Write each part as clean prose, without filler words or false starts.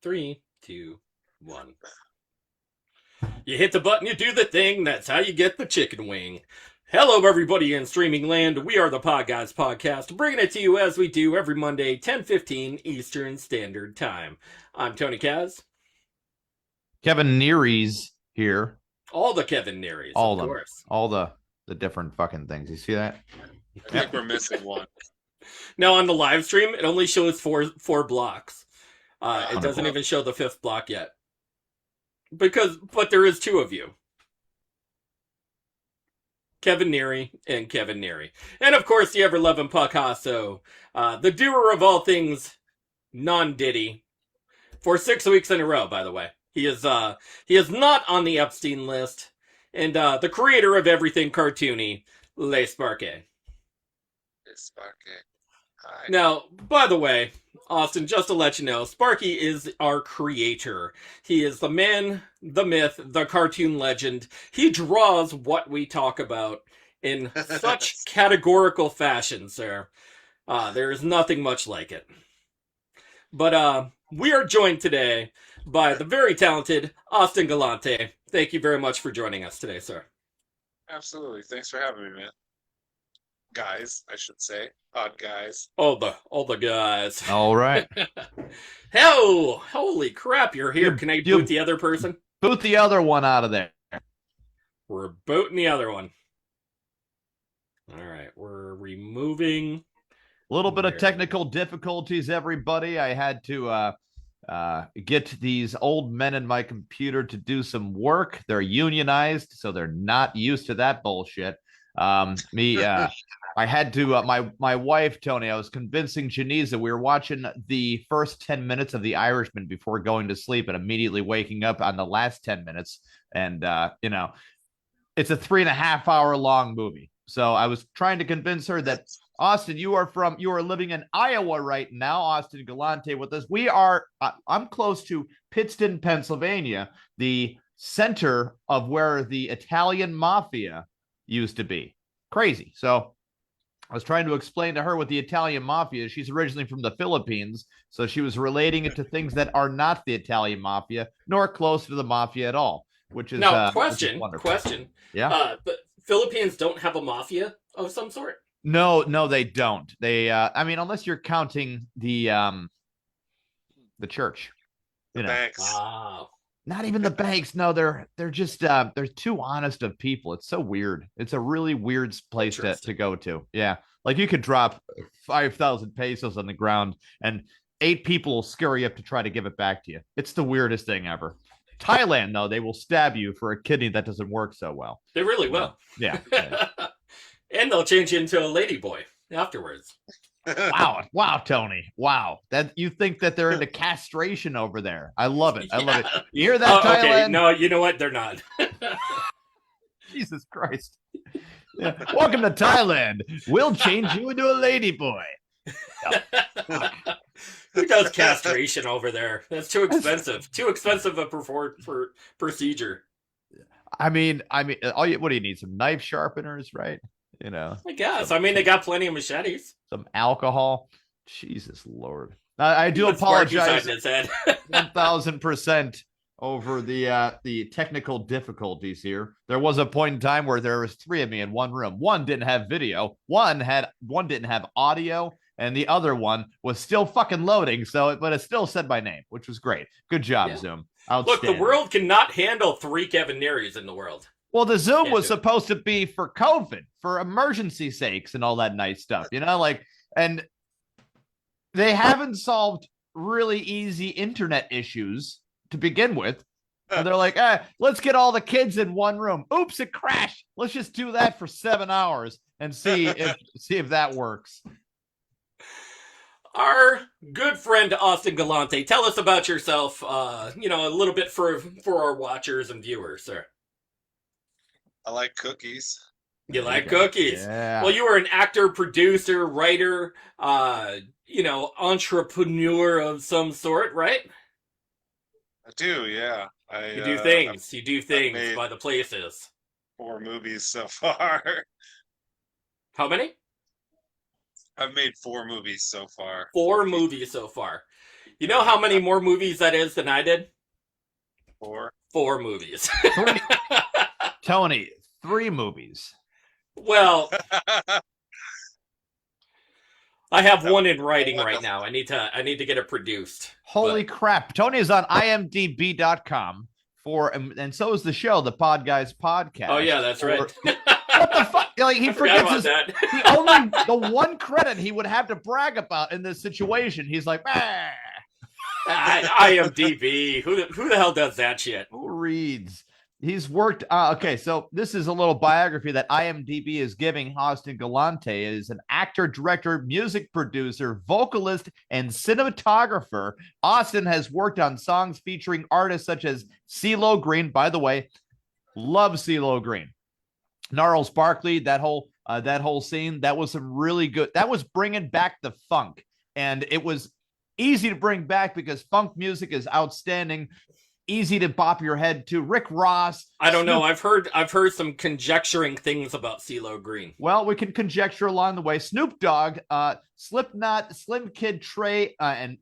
3, 2, 1. You hit the button, you do the thing, that's how you get the chicken wing. Hello, everybody in streaming land. We are the Podguyz Podcast, bringing it to you as we do every Monday, 10:15 Eastern Standard Time. I'm Tony Kaz. Kevin Neary's here. All the Kevin Nearys, All of them. course. All the different fucking things. You see that? I think we're missing one. Now, on the live stream, it only shows four blocks. It doesn't even show the fifth block yet. But there is two of you. Kevin Neary and Kevin Neary. And of course, the ever-loving Picasso, the doer of all things non-Diddy, for 6 weeks in a row, by the way. He is not on the Epstein list, and the creator of everything cartoony, Le Sparke. Hi. Now, by the way, Austin, just to let you know, Sparky is our creator. He is the man, the myth, the cartoon legend. He draws what we talk about in such categorical fashion, sir. There is nothing much like it. But we are joined today by the very talented Austin Galante. Thank you very much for joining us today, sir. Absolutely. Thanks for having me, man. Guys, I should say. Podguyz. All the guys. All right. Hell, holy crap, you're here. Can I you- boot the other person? Boot the other one out of there. We're booting the other one. All right, we're removing. A little bit of technical difficulties, everybody. I had to get these old men in my computer to do some work. They're unionized, so they're not used to that bullshit. I had to, my wife, Tony, I was convincing Janice that we were watching the first 10 minutes of The Irishman before going to sleep and immediately waking up on the last 10 minutes. And, it's a 3.5 hour long movie. So I was trying to convince her that, Austin, you are living in Iowa right now. Austin Galante with us. I'm close to Pittston, Pennsylvania, the center of where the Italian mafia used to be. Crazy. So I was trying to explain to her what the Italian mafia is. She's originally from the Philippines, so she was relating it to things that are not the Italian mafia, nor close to the mafia at all, which is now, question. Yeah. The Philippines don't have a mafia of some sort? No, they don't. They unless you're counting the church. The banks. Wow. Not even the banks. No, they're just they're too honest of people. It's so weird. It's a really weird place to go to. Yeah. Like you could drop 5,000 pesos on the ground and 8 people will scurry you up to try to give it back to you. It's the weirdest thing ever. Thailand, though, they will stab you for a kidney that doesn't work so well. They really will. Yeah. And they'll change you into a ladyboy afterwards. Wow, Tony. Wow. That you think that they're into castration over there. I love it. I love it. You hear that, Thailand? Okay. No, you know what? They're not. Jesus Christ. Yeah. Welcome to Thailand. We'll change you into a ladyboy. Who does castration over there? That's too expensive. Too expensive a procedure. I mean, what do you need? Some knife sharpeners, right? I guess. They got plenty of machetes. Some alcohol. Jesus Lord. I do apologize 1,000% over the technical difficulties here. There was a point in time where there was 3 of me in one room. One didn't have video. One didn't have audio, and the other one was still fucking loading. But it still said my name, which was great. Good job, Zoom. Look, the world cannot handle 3 Kevin Nearys in the world. Well, the Zoom was supposed to be for COVID, for emergency sakes and all that nice stuff, and they haven't solved really easy internet ishes to begin with. And they're like, let's get all the kids in one room. Oops, it crashed. Let's just do that for 7 hours and see if that works. Our good friend Austin Galante, tell us about yourself, a little bit for our watchers and viewers, sir. I like cookies. You like cookies? Yeah. Well, you were an actor, producer, writer, entrepreneur of some sort, right? I do, yeah. You do things. You do things by the places. 4 movies so far. How many? I've made 4 movies so far. 4 movies so far. You know how many more movies that is than I did? 4. 4 movies. Tony, 3 movies. Well, I have one in writing right now. I need to get it produced. Holy crap. Tony is on imdb.com and so is the show, the Podguyz Podcast. Oh yeah, that's right. What the fuck? Like, he forgets that. the one credit he would have to brag about in this situation. He's like, IMDb. Who the hell does that shit? Who reads? He's worked. Okay, so this is a little biography that IMDb is giving Austin Galante. Is an actor, director, music producer, vocalist, and cinematographer. Austin has worked on songs featuring artists such as CeeLo Green. By the way, love CeeLo Green. Gnarls Barkley. That whole scene. That was some really good. That was bringing back the funk, and it was easy to bring back because funk music is outstanding. Easy to bop your head to. Rick Ross. I don't know. I've heard some conjecturing things about CeeLo Green. Well, we can conjecture along the way. Snoop Dogg, Slipknot, Slim Kid Trey, and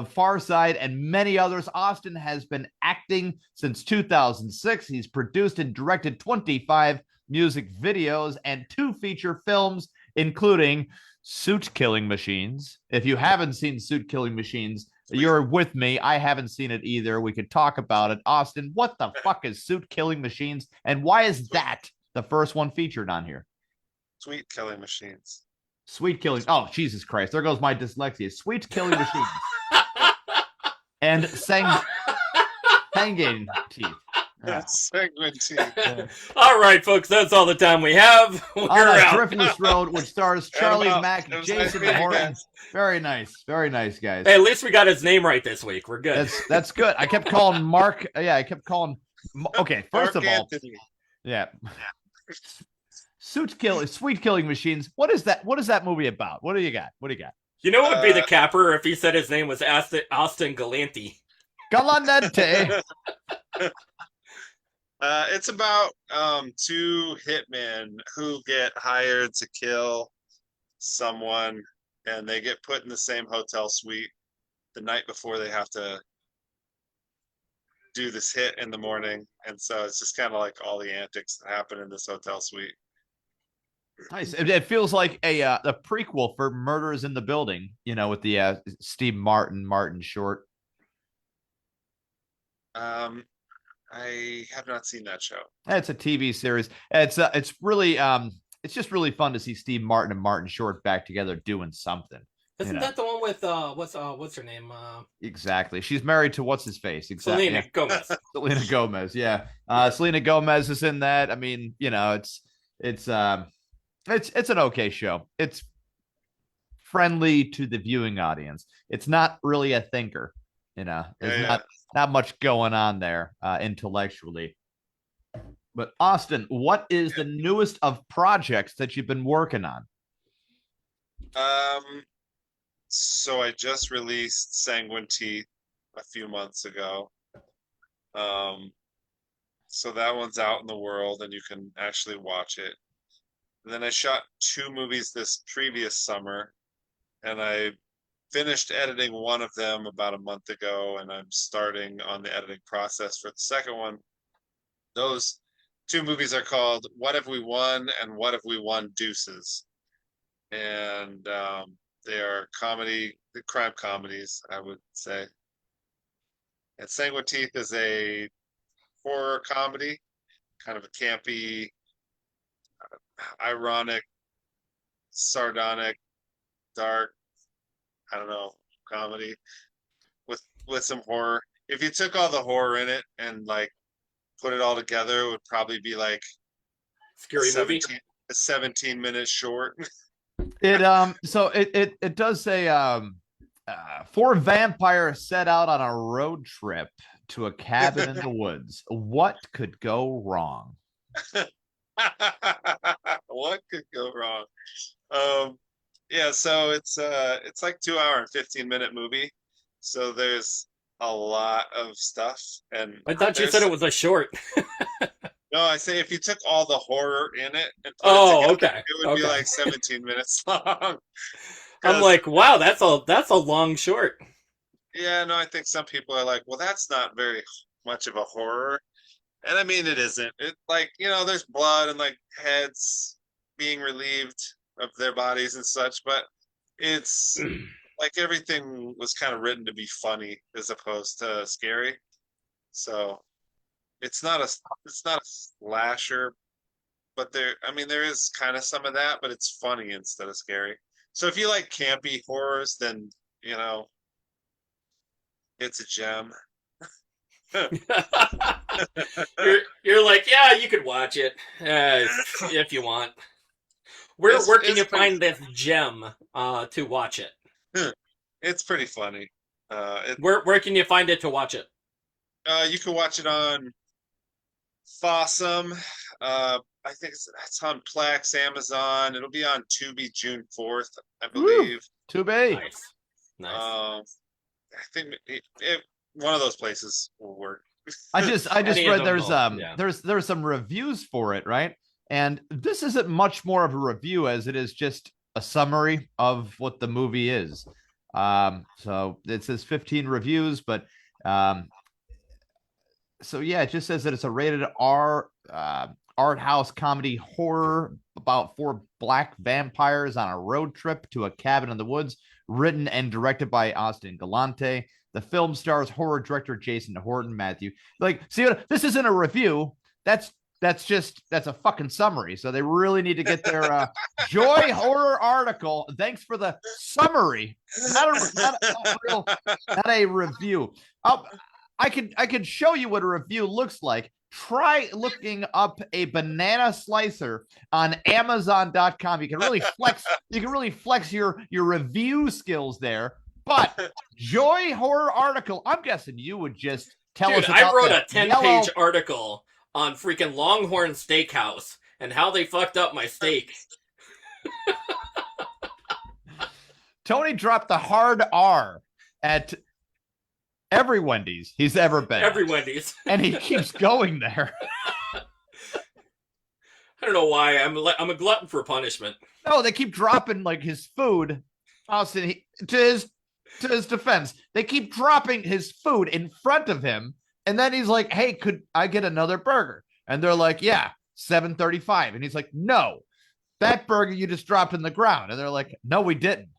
Far Side, and many others. Austin has been acting since 2006. He's produced and directed 25 music videos and 2 feature films, including Suit Killing Machines. If you haven't seen Suit Killing Machines, you're with me. I haven't seen it either. We could talk about it. Austin, what the fuck is Suit Killing Machines? And why is that the first one featured on here? Sweet Killing Machines. Sweet Killing. Oh, Jesus Christ. There goes my dyslexia. Sweet Killing Machines. And Sangin teeth. Segment teeth. All right, folks. That's all the time we have. On a Driftless Road, which stars Charlie Mack, Jason Horton. Very nice, guys. Hey, at least we got his name right this week. We're good. That's good. I kept calling Mark. Yeah, I kept calling. Okay, first of all, Anthony. yeah. Sweet Killing Machines. What is that? What is that movie about? What do you got? You know what would be the capper if he said his name was Austin Galante? Galante. It's about 2 hitmen who get hired to kill someone, and they get put in the same hotel suite the night before they have to do this hit in the morning. And so it's just kind of like all the antics that happen in this hotel suite. Nice. It feels like a prequel for Murders in the Building, with the Steve Martin short. I have not seen that show. It's a TV series. It's really it's just really fun to see Steve Martin and Martin Short back together doing something. Isn't that the one with what's her name? Exactly. She's married to what's his face? Exactly. Selena Gomez. Selena Gomez. Yeah. Selena Gomez is in that. I mean, it's an okay show. It's friendly to the viewing audience. It's not really a thinker. There's not much going on there intellectually. But Austin, what is the newest of projects that you've been working on? So I just released Sanguine Teeth a few months ago. So that one's out in the world and you can actually watch it. And then I shot 2 movies this previous summer, and I finished editing one of them about a month ago, and I'm starting on the editing process for the second one. Those 2 movies are called What Have We Won and What Have We Won Deuces. And they are crime comedies, I would say. And Sanguine Teeth is a horror comedy, kind of a campy, ironic, sardonic, dark, I don't know, comedy with some horror. If you took all the horror in it and like put it all together, it would probably be like Scary movie. A 17-minute short. It does say 4 vampires set out on a road trip to a cabin in the woods. What could go wrong? What could go wrong? Yeah, so it's like 2 hour and 15-minute movie. So there's a lot of stuff. And I thought you said it was a short. No, I say if you took all the horror in it and put it together, okay, it would be like 17 minutes long. I'm like, wow, that's a long short. Yeah, no, I think some people are like, well, that's not very much of a horror. And I mean, it isn't. It like, there's blood and like heads being relieved of their bodies and such, but it's like everything was kind of written to be funny as opposed to scary. So it's not a slasher, but there is kind of some of that, but it's funny instead of scary. So if you like campy horrors, then it's a gem. you're like, yeah, you could watch it if you want. Where can you find this gem to watch it? It's pretty funny. Where can you find it to watch it? You can watch it on Fossum. I think it's on Plex, Amazon. It'll be on Tubi June 4th, I believe. Tubi. Nice. I think one of those places will work. I just read there's some reviews for it, right? And this isn't much more of a review as it is just a summary of what the movie is. So it says 15 reviews, but so yeah, it just says that it's a rated R art house comedy horror about 4 black vampires on a road trip to a cabin in the woods, written and directed by Austin Galante. The film stars horror director Jason Horton. Matthew, this isn't a review. That's a fucking summary. So they really need to get their Joy horror article. Thanks for the summary, not a review. I could show you what a review looks like. Try looking up a banana slicer on Amazon.com. You can really flex your review skills there. But Joy horror article, I'm guessing you would just tell us about I wrote a 10-page article on freaking Longhorn Steakhouse and how they fucked up my steak. Tony dropped the hard R at every Wendy's he's ever been. Every Wendy's. And he keeps going there. I don't know why. I'm a glutton for punishment. No, they keep dropping like his food. Austin, to his defense, they keep dropping his food in front of him, and then he's like, "Hey, could I get another burger?" And they're like, "Yeah, $7.35." And he's like, "No, that burger you just dropped in the ground." And they're like, "No, we didn't.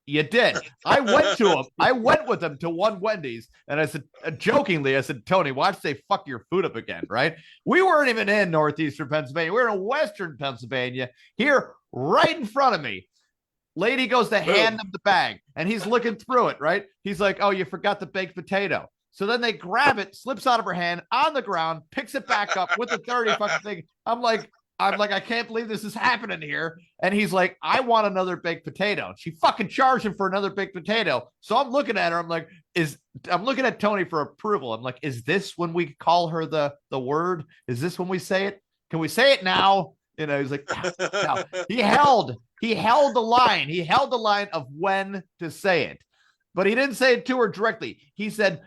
You did." I went with him to one Wendy's, and I said, jokingly, I said, "Tony, watch they fuck your food up again, right?" We weren't even in northeastern Pennsylvania. We were in western Pennsylvania, here right in front of me. Lady goes to hand him the bag, and he's looking through it, right? He's like, "Oh, you forgot the baked potato." So then they grab it, slips out of her hand on the ground, picks it back up with the 30 fucking thing. I'm like, I can't believe this is happening here. And he's like, "I want another baked potato." She fucking charged him for another baked potato. So I'm looking at her. I'm like, I'm looking at Tony for approval. I'm like, is this when we call her the word? Is this when we say it? Can we say it now? He's like, no. He held the line. He held the line of when to say it, but he didn't say it to her directly. He said,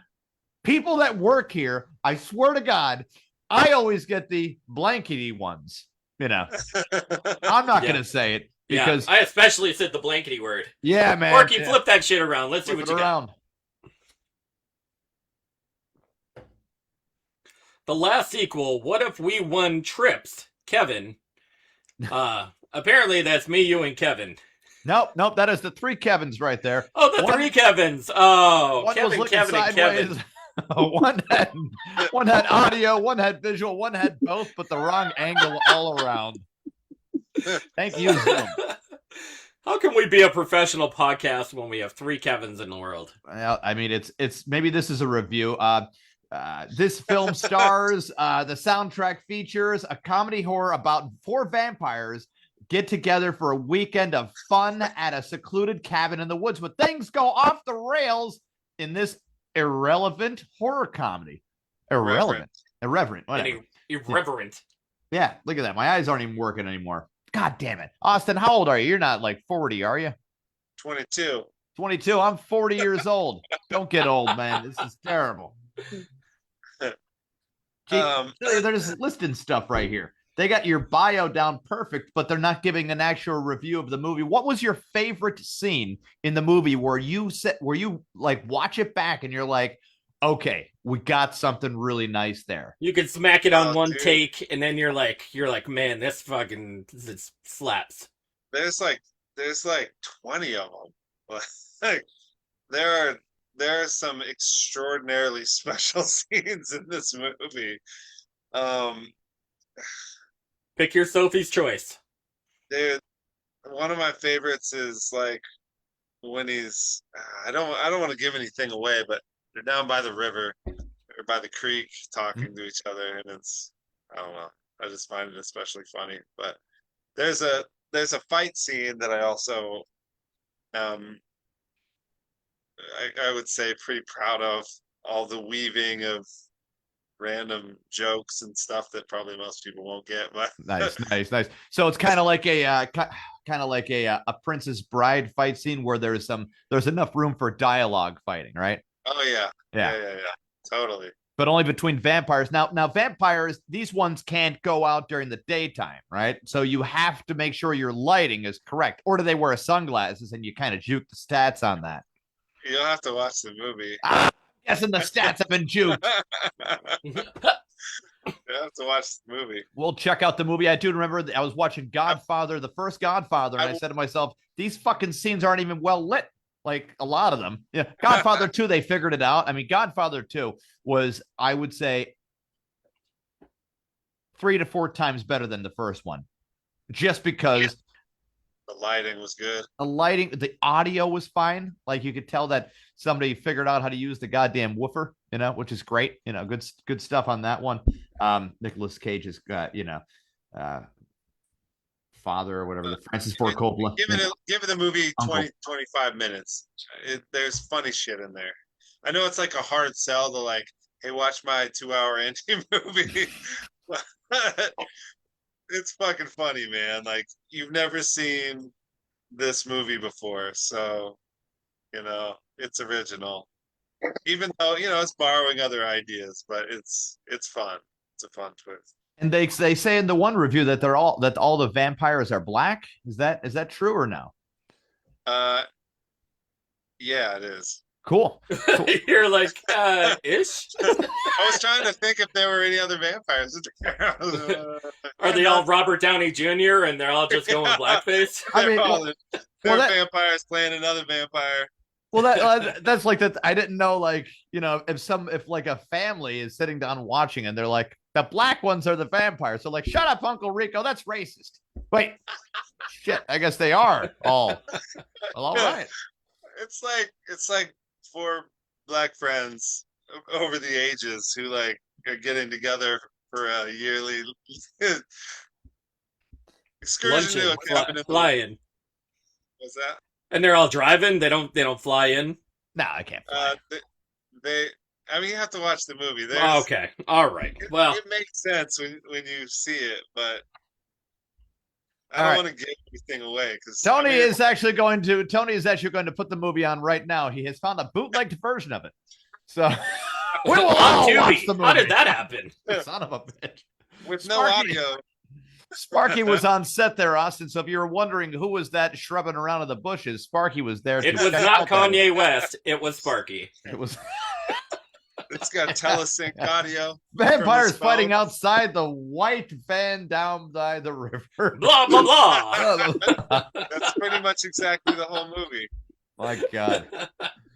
"People that work here, I swear to God, I always get the blankety ones." I'm not going to say it because I especially said the blankety word. Yeah, man. Marky, flip that shit around. Let's see what you got. The last sequel, What If We Won Trips? Kevin. Apparently that's me, you, and Kevin. Nope. That is the 3 Kevins right there. Oh, the 3 Kevins. Oh, Kevin, and Kevin. one had audio, one had visual, one had both, but the wrong angle all around. Thank you, Zoom. How can we be a professional podcast when we have 3 Kevins in the world? Well, I mean, it's maybe this is a review. This film stars, the soundtrack features a comedy horror about 4 vampires get together for a weekend of fun at a secluded cabin in the woods, but things go off the rails in this irrelevant horror comedy. Irreverent, whatever. Irreverent. Yeah, look at that. My eyes aren't even working anymore. God damn it. Austin, how old are you? You're not like 40, are you? 22. 22. I'm 40 years old. Don't get old, man. This is terrible. They're just listing stuff right here. they got your bio down perfect, but they're not giving an actual review of the movie. What was your favorite scene in the movie where you like watch it back and you're like, okay, we got something really nice there. You could smack it on one dude. take, and then you're like, man, this slaps. There's like 20 of them. Like, there are some extraordinarily special scenes in this movie. Pick your Sophie's choice. Dude, one of my favorites is like when he's I don't want to give anything away, but they're down by the river or by the creek talking to each other, and it's I don't know. I just find it especially funny. But there's a fight scene that I also I would say pretty proud of, all the weaving of random jokes and stuff that probably most people won't get. But nice. So it's kind of like a Princess Bride fight scene where there's enough room for dialogue fighting, right? Oh yeah, totally. But only between vampires. Now vampires, these ones can't go out during the daytime, right? So you have to make sure your lighting is correct. Or do they wear sunglasses and you kind of juke the stats on that? You'll have to watch the movie. Guessing the stats have been juked. You have to watch the movie. We'll check out the movie. I do remember I was watching Godfather, the first Godfather, and I said to myself, these fucking scenes aren't even well lit. Like a lot of them. Yeah. Godfather 2, they figured it out. I mean, Godfather 2 was, I would say, 3 to 4 times better than the first one. Just because the lighting was good. The audio was fine. Like you could tell that somebody figured out how to use the goddamn woofer, which is great. Good stuff on that one. Nicolas Cage's got, father or whatever, the Francis Ford Coppola. Give it a movie 20-25 minutes. There's funny shit in there. I know it's like a hard sell to like, hey, watch my 2-hour indie movie. But it's fucking funny, man. Like, you've never seen this movie before, so it's original. Even though it's borrowing other ideas, but it's fun. It's a fun twist. And they say in the one review that all the vampires are black. Is that true or no? Yeah, it is. Cool. You're like, ish. I was trying to think if there were any other vampires. Are they all Robert Downey Jr. and they're all just going blackface? I mean, they're vampires playing another vampire. Well, that's like that. I didn't know, like, if like a family is sitting down watching and they're like, the black ones are the vampires. So like, shut up, Uncle Rico. That's racist. Wait, shit. I guess they are all. Well, all right. It's like 4 black friends over the ages who like are getting together for a yearly excursion to a cabin. Flying. What's that? And they're all driving. They don't fly in. No, I can't fly. I mean, you have to watch the movie. Okay, all right. Well, it makes sense when you see it, but I don't want to give anything away because Tony is actually going to put the movie on right now. He has found a bootlegged version of it. So we will all watch the movie. How did that happen? Son of a bitch. With no audio. Sparky was on set there, Austin. So if you were wondering who was that shrubbing around in the bushes, Sparky was there. It was not Kanye West. It was Sparky. It was. It's got telesync audio. Vampires fighting outside the white van down by the river. Blah, blah, blah. That's pretty much exactly the whole movie. My God.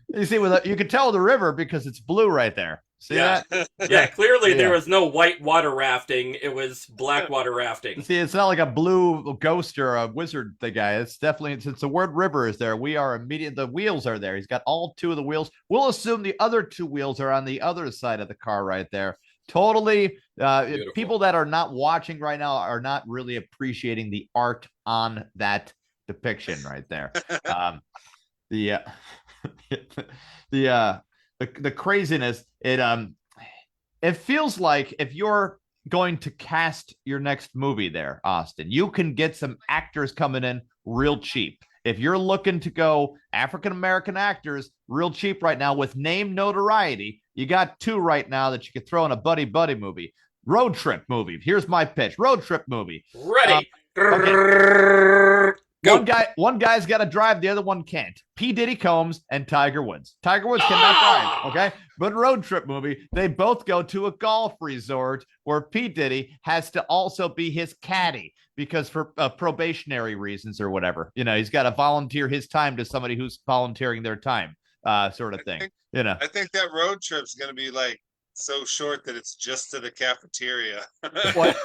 You see, you can tell the river because it's blue right there. See that? Yeah, clearly there was no white water rafting. It was black water rafting. See, it's not like a blue ghost or a wizard, the guy. It's definitely, since the word river is there, we are immediate. The wheels are there. He's got all 2 of the wheels. We'll assume the other 2 wheels are on the other side of the car right there. Totally. People that are not watching right now are not really appreciating the art on that depiction right there. The craziness, it feels like if you're going to cast your next movie there, Austin, you can get some actors coming in real cheap. If you're looking to go African-American actors real cheap right now with name notoriety, you got 2 right now that you could throw in a buddy movie. Road trip movie. Here's my pitch. Road trip movie. Ready. Okay. Go. One guy's got to drive, the other one can't. P. Diddy Combs and Tiger Woods. Tiger Woods cannot drive, okay? But road trip movie, they both go to a golf resort where P. Diddy has to also be his caddy because for probationary reasons or whatever. He's got to volunteer his time to somebody who's volunteering their time, sort of thing. I think that road trip's going to be like so short that it's just to the cafeteria. What?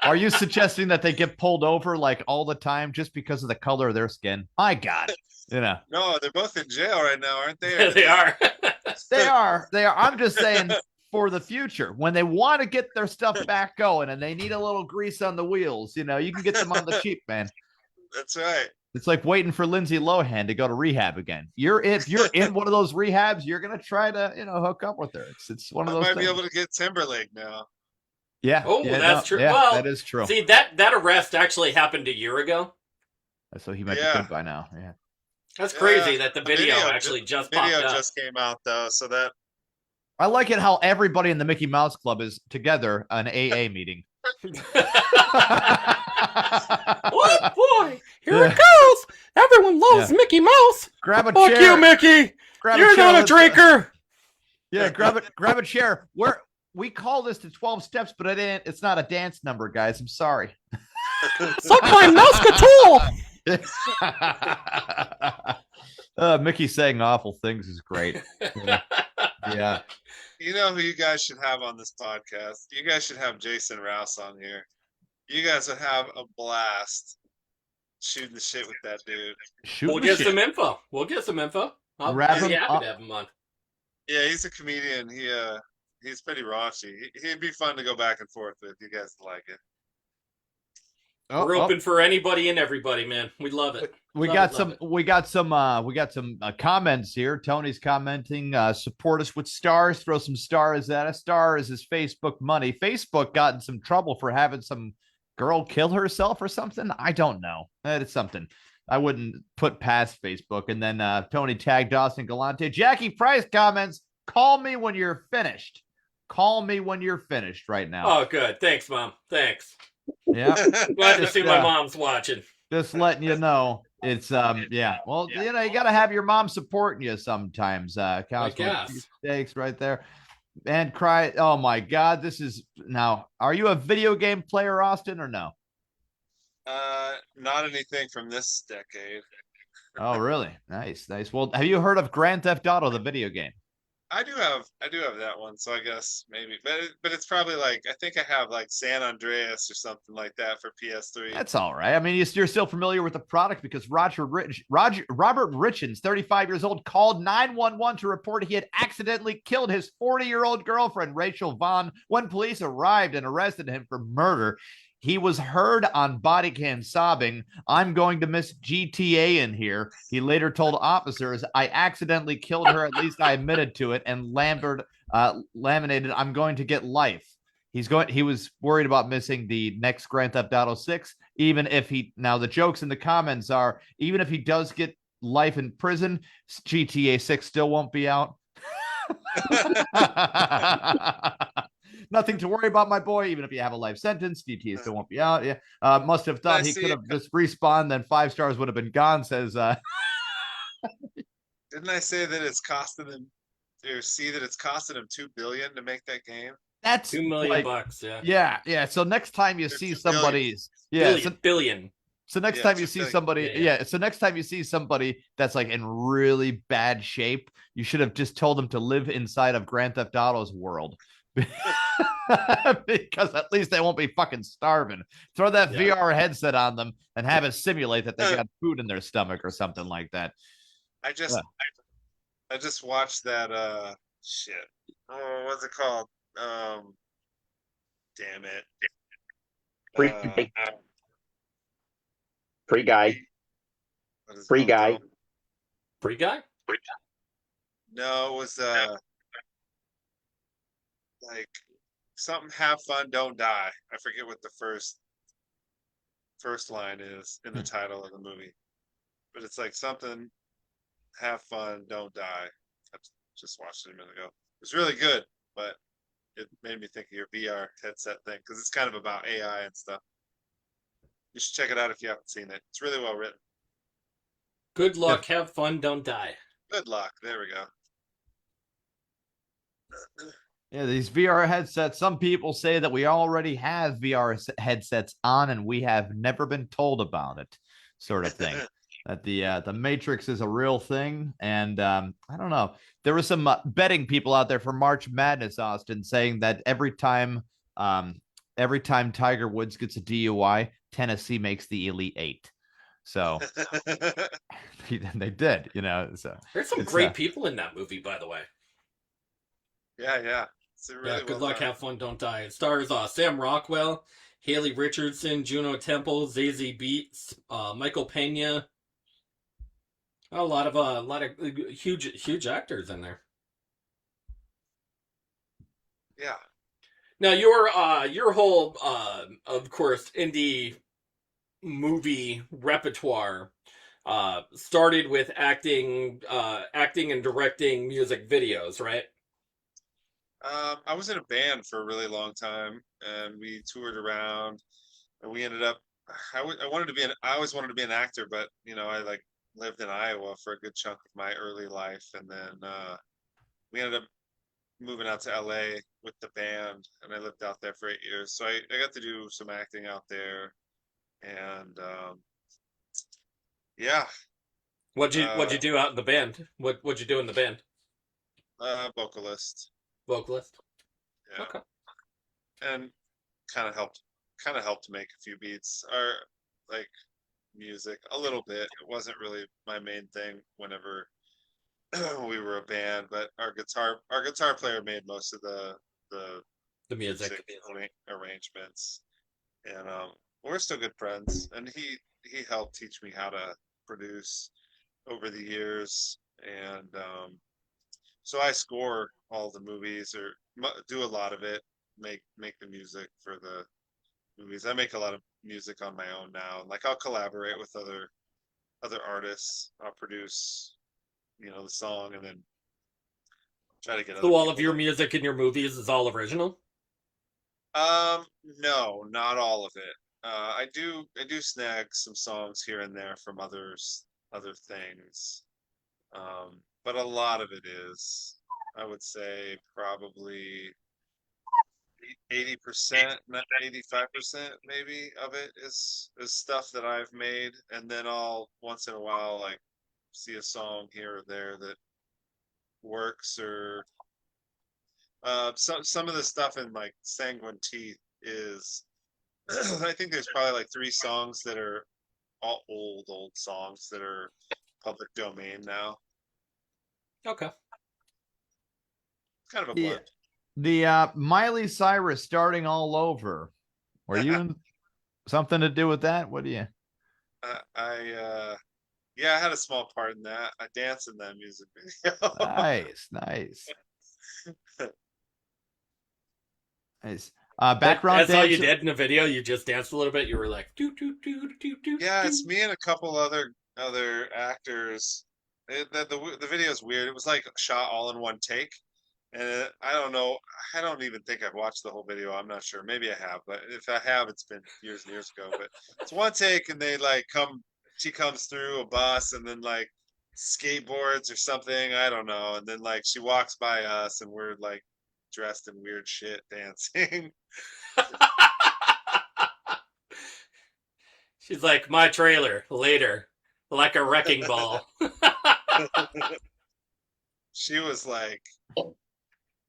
Are you suggesting that they get pulled over like all the time just because of the color of their skin? My God, No, they're both in jail right now, aren't they? They are. They are. I'm just saying for the future, when they want to get their stuff back going and they need a little grease on the wheels, you can get them on the cheap, man. That's right. It's like waiting for Lindsay Lohan to go to rehab again. If you're in one of those rehabs, you're gonna try to, hook up with her. It's one of those. I might things. be able to get Timberlake now. Yeah. Oh, yeah, that's true. Yeah, well, that is true. See, that arrest actually happened a year ago. So he might be good by now. Yeah. That's crazy that the video actually just popped up. Video just came out though, so that. I like it how everybody in the Mickey Mouse Club is together an AA meeting. Oh boy, here it goes. Everyone loves Mickey Mouse. Grab a Fuck chair. you, Mickey. You're not a drinker. Yeah, grab a chair. We call this the 12 steps, but it's not a dance number, guys. I'm sorry. Suck my mouse Mickey saying awful things is great. Yeah. You know who you guys should have on this podcast? You guys should have Jason Rouse on here. You guys would have a blast shooting the shit with that dude. We'll get some info. I'll be happy to have him on. Yeah, he's a comedian. He's pretty raunchy. He'd be fun to go back and forth with. You guys would like it. We're open for anybody and everybody, man. We love it. We got some comments here. Tony's commenting, support us with stars, throw some stars at us. Stars is Facebook money. Facebook got in some trouble for having some girl kill herself or something. I don't know. It's something I wouldn't put past Facebook. And then Tony tagged Dawson Galante. Jackie Price comments, call me when you're finished. Call me when you're finished right now. Oh, good. Thanks, Mom. Thanks. Yeah. Glad to see my mom's watching. Just letting you know. It's yeah. Well, you gotta have your mom supporting you sometimes. Mistakes right there. And cry. Oh my God. This is now. Are you a video game player, Austin, or no? Not anything from this decade. Oh, really? Nice. Well, have you heard of Grand Theft Auto, the video game? I do have that one, so I guess maybe, but it's probably like I think I have like San Andreas or something like that for PS3. That's all right. I mean, you're still familiar with the product because Robert Richens, 35 years old, called 911 to report he had accidentally killed his 40-year-old girlfriend Rachel Vaughn when police arrived and arrested him for murder. He was heard on body cam sobbing, "I'm going to miss GTA in here." He later told officers, "I accidentally killed her. At least I admitted to it." And laminated, "I'm going to get life." He was worried about missing the next Grand Theft Auto 6. Now the jokes in the comments are, even if he does get life in prison, GTA 6 still won't be out. Nothing to worry about, my boy. Even if you have a life sentence, GTA still won't be out. Yeah. Must have thought he could have just respawned, then 5 stars would have been gone, says Didn't I say that it's costing them it's costing them $2 billion to make that game? That's $2 million bucks, yeah. Yeah. So next time you see somebody's billion. So next time you see somebody, so next time you see somebody that's like in really bad shape, you should have just told them to live inside of Grand Theft Auto's world. Because at least they won't be fucking starving. Throw that VR headset on them and have it simulate that they got food in their stomach or something like that. I just watched that shit. Oh, what's it called? Damn it. Free Guy. Free Guy. Free Guy? No, it was like something, have fun, don't die. I forget what the first line is in the title of the movie, but it's like something, have fun, don't die. I just watched it a minute ago. It was really good, but it made me think of your VR headset thing because it's kind of about AI and stuff. You should check it out if you haven't seen it. It's really well written. Good luck, have fun, don't die. Good luck. There we go. Yeah, these VR headsets, some people say that we already have VR headsets on and we have never been told about it, sort of thing. That the Matrix is a real thing. And I don't know. There were some betting people out there for March Madness, Austin, saying that every time Tiger Woods gets a DUI, Tennessee makes the Elite Eight. So they did, you know. So there's some great people in that movie, by the way. Yeah. Really good luck, have fun, don't die. It stars Sam Rockwell, Haley Richardson, Juno Temple, Zazie Beetz, Michael Pena. A lot of huge actors in there. Yeah. Now your whole of course indie movie repertoire started with acting and directing music videos, right? I was in a band for a really long time, and we toured around, and we ended up. I always wanted to be an actor, but I lived in Iowa for a good chunk of my early life, and then we ended up moving out to LA with the band, and I lived out there for 8 years. So I got to do some acting out there, and yeah. What'd you do out in the band? What'd you do in the band? Vocalist. Yeah. Okay. And kind of helped make a few beats or like music a little bit. It wasn't really my main thing whenever we were a band, but our guitar player made most of the music arrangements, and we're still good friends. And he helped teach me how to produce over the years, and so I score all the movies or do a lot of it, make the music for the movies. I make a lot of music on my own now. Like I'll collaborate with other artists. I'll produce, the song and then try to get. So all of your music in your movies is all original? No, not all of it. I do snag some songs here and there from other things. But a lot of it is, I would say, probably 80%, 85% maybe of it is stuff that I've made, and then I'll once in a while see a song here or there that works, or some of the stuff in Sanguine Teeth is I think there's probably 3 songs that are all old songs that are public domain now. Okay. Kind of a blend. The Miley Cyrus starting all over. Were you in something to do with that? What do you? I had a small part in that. I danced in that music video. Nice. Nice. Background That's dancer. all you did in the video? You just danced a little bit? You were like, do. Yeah, it's me and a couple other actors. The video is weird. It was shot all in one take. And I don't know. I don't even think I've watched the whole video. I'm not sure. Maybe I have. But if I have, it's been years and years ago. But it's one take, and they she comes through a bus and then skateboards or something. I don't know. And then she walks by us, and we're dressed in weird shit dancing. She's like, my trailer later, like a wrecking ball. She was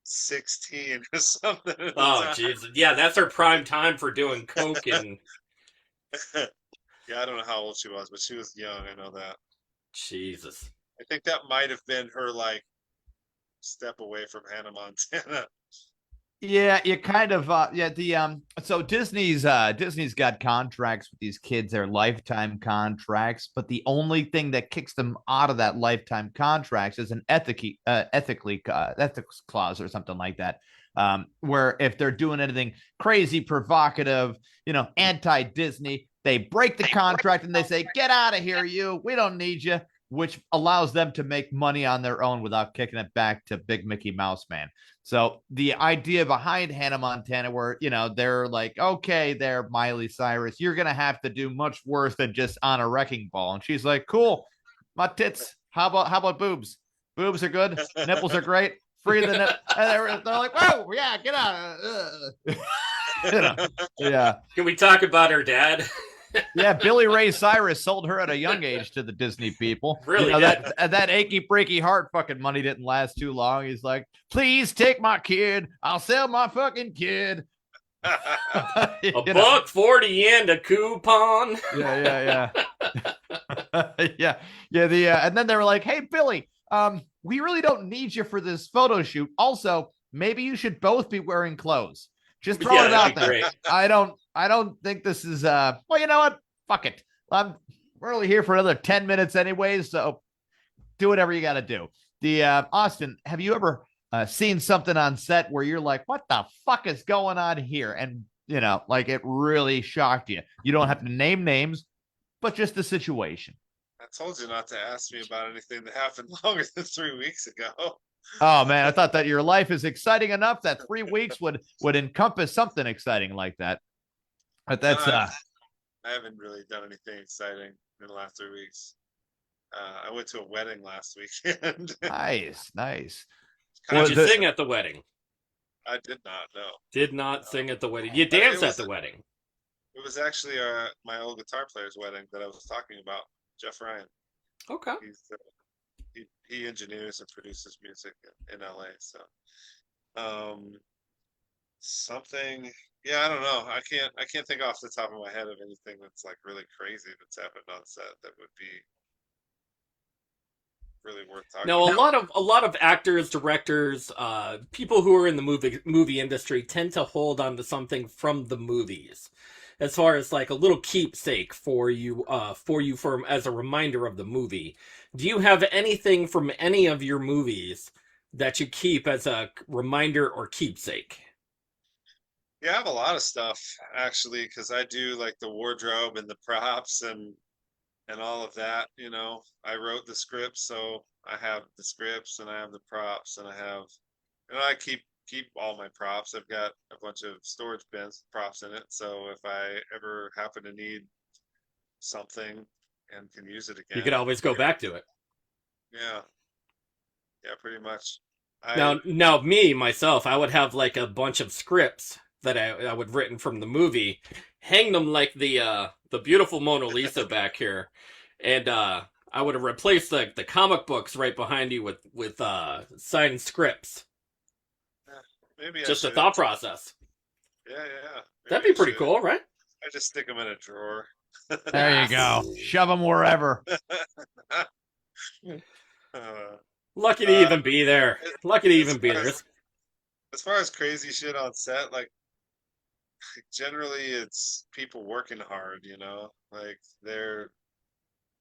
16 or something. Oh, jeez. Yeah, that's her prime time for doing coke and. Yeah, I don't know how old she was, but she was young. I know that. Jesus. I think that might have been her step away from Hannah Montana. Yeah, you kind of so Disney's got contracts with these kids, they're lifetime contracts, but the only thing that kicks them out of that lifetime contracts is an ethics clause or something like that. Where if they're doing anything crazy, provocative, anti-Disney, they break the contract and they say, "Get out of here, you. We don't need you." which allows them to make money on their own without kicking it back to Big Mickey Mouse Man. So the idea behind Hannah Montana, where, they're like, okay, there, Miley Cyrus, you're going to have to do much worse than just on a wrecking ball. And she's like, cool, my tits. How about boobs? Boobs are good. Nipples are great. Free the nip. And they're like, whoa, yeah, get out. Yeah. Can we talk about her dad? Yeah, Billy Ray Cyrus sold her at a young age to the Disney people. Really? That achy breaky heart fucking money didn't last too long. He's like, please take my kid. I'll sell my fucking kid. $1.40 and a coupon. Yeah. Yeah. And then they were like, hey, Billy, we really don't need you for this photo shoot. Also, maybe you should both be wearing clothes. Just throw it out there. Great. I don't think this is well, you know what? Fuck it. We're only here for another 10 minutes anyways, so do whatever you got to do. The Austin, have you ever seen something on set where you're like, what the fuck is going on here? And like it really shocked you. You don't have to name names, but just the situation. I told you not to ask me about anything that happened longer than 3 weeks ago. Oh man, I thought that your life is exciting enough that 3 weeks would encompass something exciting like that. But that's I haven't really done anything exciting in the last 3 weeks. I went to a wedding last weekend. Nice. Did you sing at the wedding? I did not, no. Did not sing at the wedding. You danced at the wedding. It was actually my old guitar player's wedding that I was talking about, Jeff Ryan. Okay. He engineers and produces music in LA. So, something. Yeah, I don't know. I can't think off the top of my head of anything that's like really crazy that's happened on set that would be really worth talking No, about. a lot of actors, directors, people who are in the movie industry tend to hold on to something from the movies, as far as like a little keepsake for you as a reminder of the movie. Do you have anything from any of your movies that you keep as a reminder or keepsake? Yeah, I have a lot of stuff actually, because I do like the wardrobe and the props and all of that. I wrote the script, so I have the scripts and I have the props and I keep all my props. I've got a bunch of storage bins with props in it, so if I ever happen to need something and can use it again, You could always go back to it. Yeah, pretty much. Now, myself, I would have like a bunch of scripts that I would written from the movie, hang them like the beautiful Mona Lisa back here, and I would have replaced the comic books right behind you with signed scripts. Maybe just a thought process. Yeah. That'd be pretty cool, right? I just stick them in a drawer. There you go. Shove them wherever. Lucky to even be there. Lucky to even be there. As far as crazy shit on set, like generally it's people working hard, like they're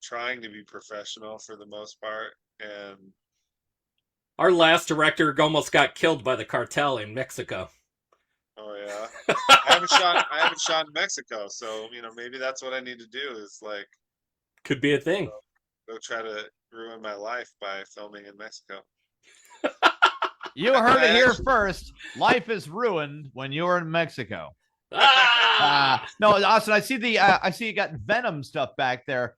trying to be professional for the most part. And our last director almost got killed by the cartel in Mexico. Oh yeah. I haven't shot in Mexico, so maybe that's what I need to do is like could be a thing. Go try to ruin my life by filming in Mexico. You heard it here first. Life is ruined when you're in Mexico. No, Austin, I see you got Venom stuff back there.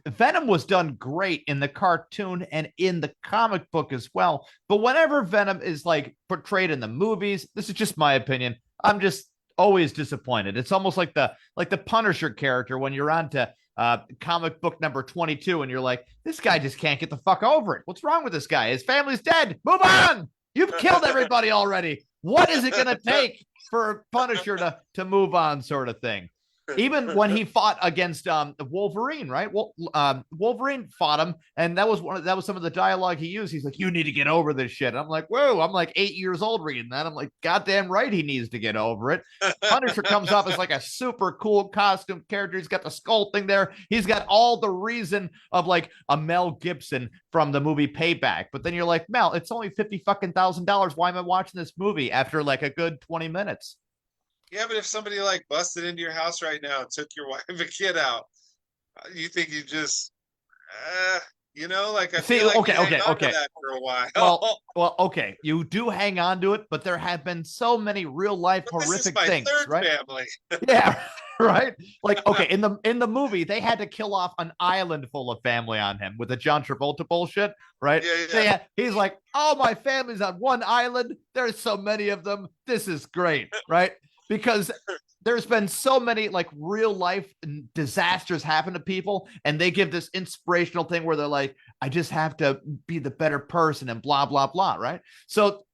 Venom was done great in the cartoon and in the comic book as well. But whenever Venom is like portrayed in the movies, this is just my opinion, I'm just always disappointed. It's almost like the Punisher character when you're on to comic book number 22 and you're like, this guy just can't get the fuck over it. What's wrong with this guy? His family's dead. Move on. You've killed everybody already. What is it going to take for Punisher to move on, sort of thing? Even when he fought against Wolverine, right? Well, Wolverine fought him, and that was some of the dialogue he used. He's like, "You need to get over this shit." And I'm like, "Whoa!" I'm like 8 years old reading that. I'm like, "Goddamn right, he needs to get over it." Punisher comes off as like a super cool costume character. He's got the skull thing there. He's got all the reason of like a Mel Gibson from the movie Payback. But then you're like, Mel, it's only $50,000. Why am I watching this movie after like a good 20 minutes? Yeah, but if somebody like busted into your house right now and took your wife and kid out, you think you just Like I See, feel like okay, you hang okay, on okay. to that for a while. Well, okay. You do hang on to it, but there have been so many real life But this is horrific my things, third right? family. Yeah, right. Like, okay, in the movie, they had to kill off an island full of family on him with the John Travolta bullshit, right? Yeah. He's like, oh, my family's on one island. There's so many of them. This is great, right? Because there's been so many like real life disasters happen to people, and they give this inspirational thing where they're like, I just have to be the better person and blah, blah, blah, right? So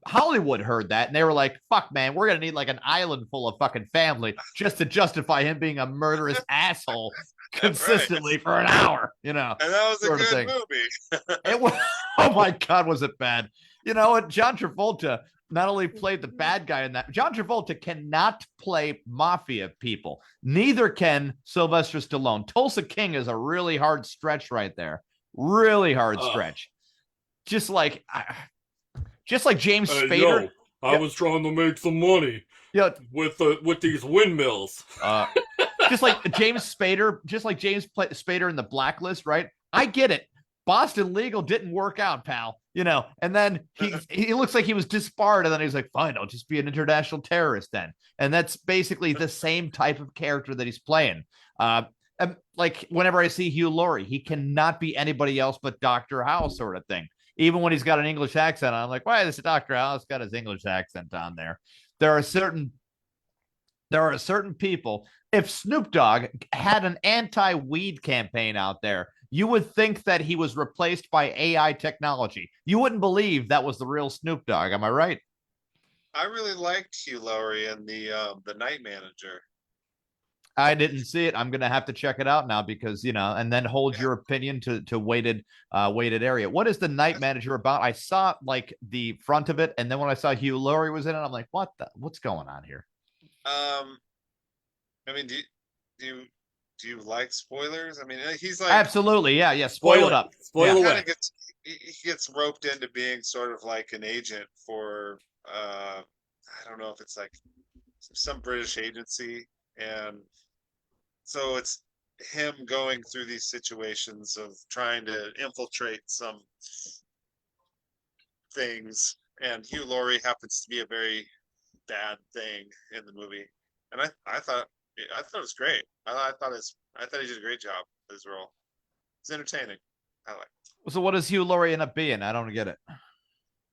Hollywood heard that and they were like, fuck, man, we're going to need like an island full of fucking family just to justify him being a murderous asshole consistently Right. for an hour, you know. And that was a sort of good thing. movie. It was, oh my God, was it bad? You know what? John Travolta not only played the bad guy in that, John Travolta cannot play mafia people. Neither can Sylvester Stallone. Tulsa King is a really hard stretch right there. Really hard stretch. Just like James Spader. Yo, I was trying to make some money. Yeah, with these windmills. just like James Spader in The Blacklist, right? I get it. Boston Legal didn't work out, pal. You know, and then he looks like he was disbarred, and then he's like, fine, I'll just be an international terrorist then. And that's basically the same type of character that he's playing. Like whenever I see Hugh Laurie, he cannot be anybody else but Dr. House sort of thing. Even when he's got an English accent on, I'm like, why is Dr. House got his English accent on there? There are certain people. If Snoop Dogg had an anti-weed campaign out there, you would think that he was replaced by AI technology. You wouldn't believe that was the real Snoop Dogg. Am I right? I really liked Hugh Laurie in the Night Manager. I didn't see it. I'm gonna have to check it out now because and then hold your opinion to weighted area. What is the Night Manager about? I saw like the front of it, and then when I saw Hugh Laurie was in it, I'm like, what's going on here? I mean, do you like spoilers? I mean, he's like absolutely, yeah. Spoil it up. Spoil away. He gets roped into being sort of like an agent for I don't know if it's like some British agency, and so it's him going through these situations of trying to infiltrate some things, and Hugh Laurie happens to be a very bad thing in the movie, and I thought it was great. I thought he did a great job with his role. It's entertaining. I like it. So what does Hugh Laurie end up being? I don't get it.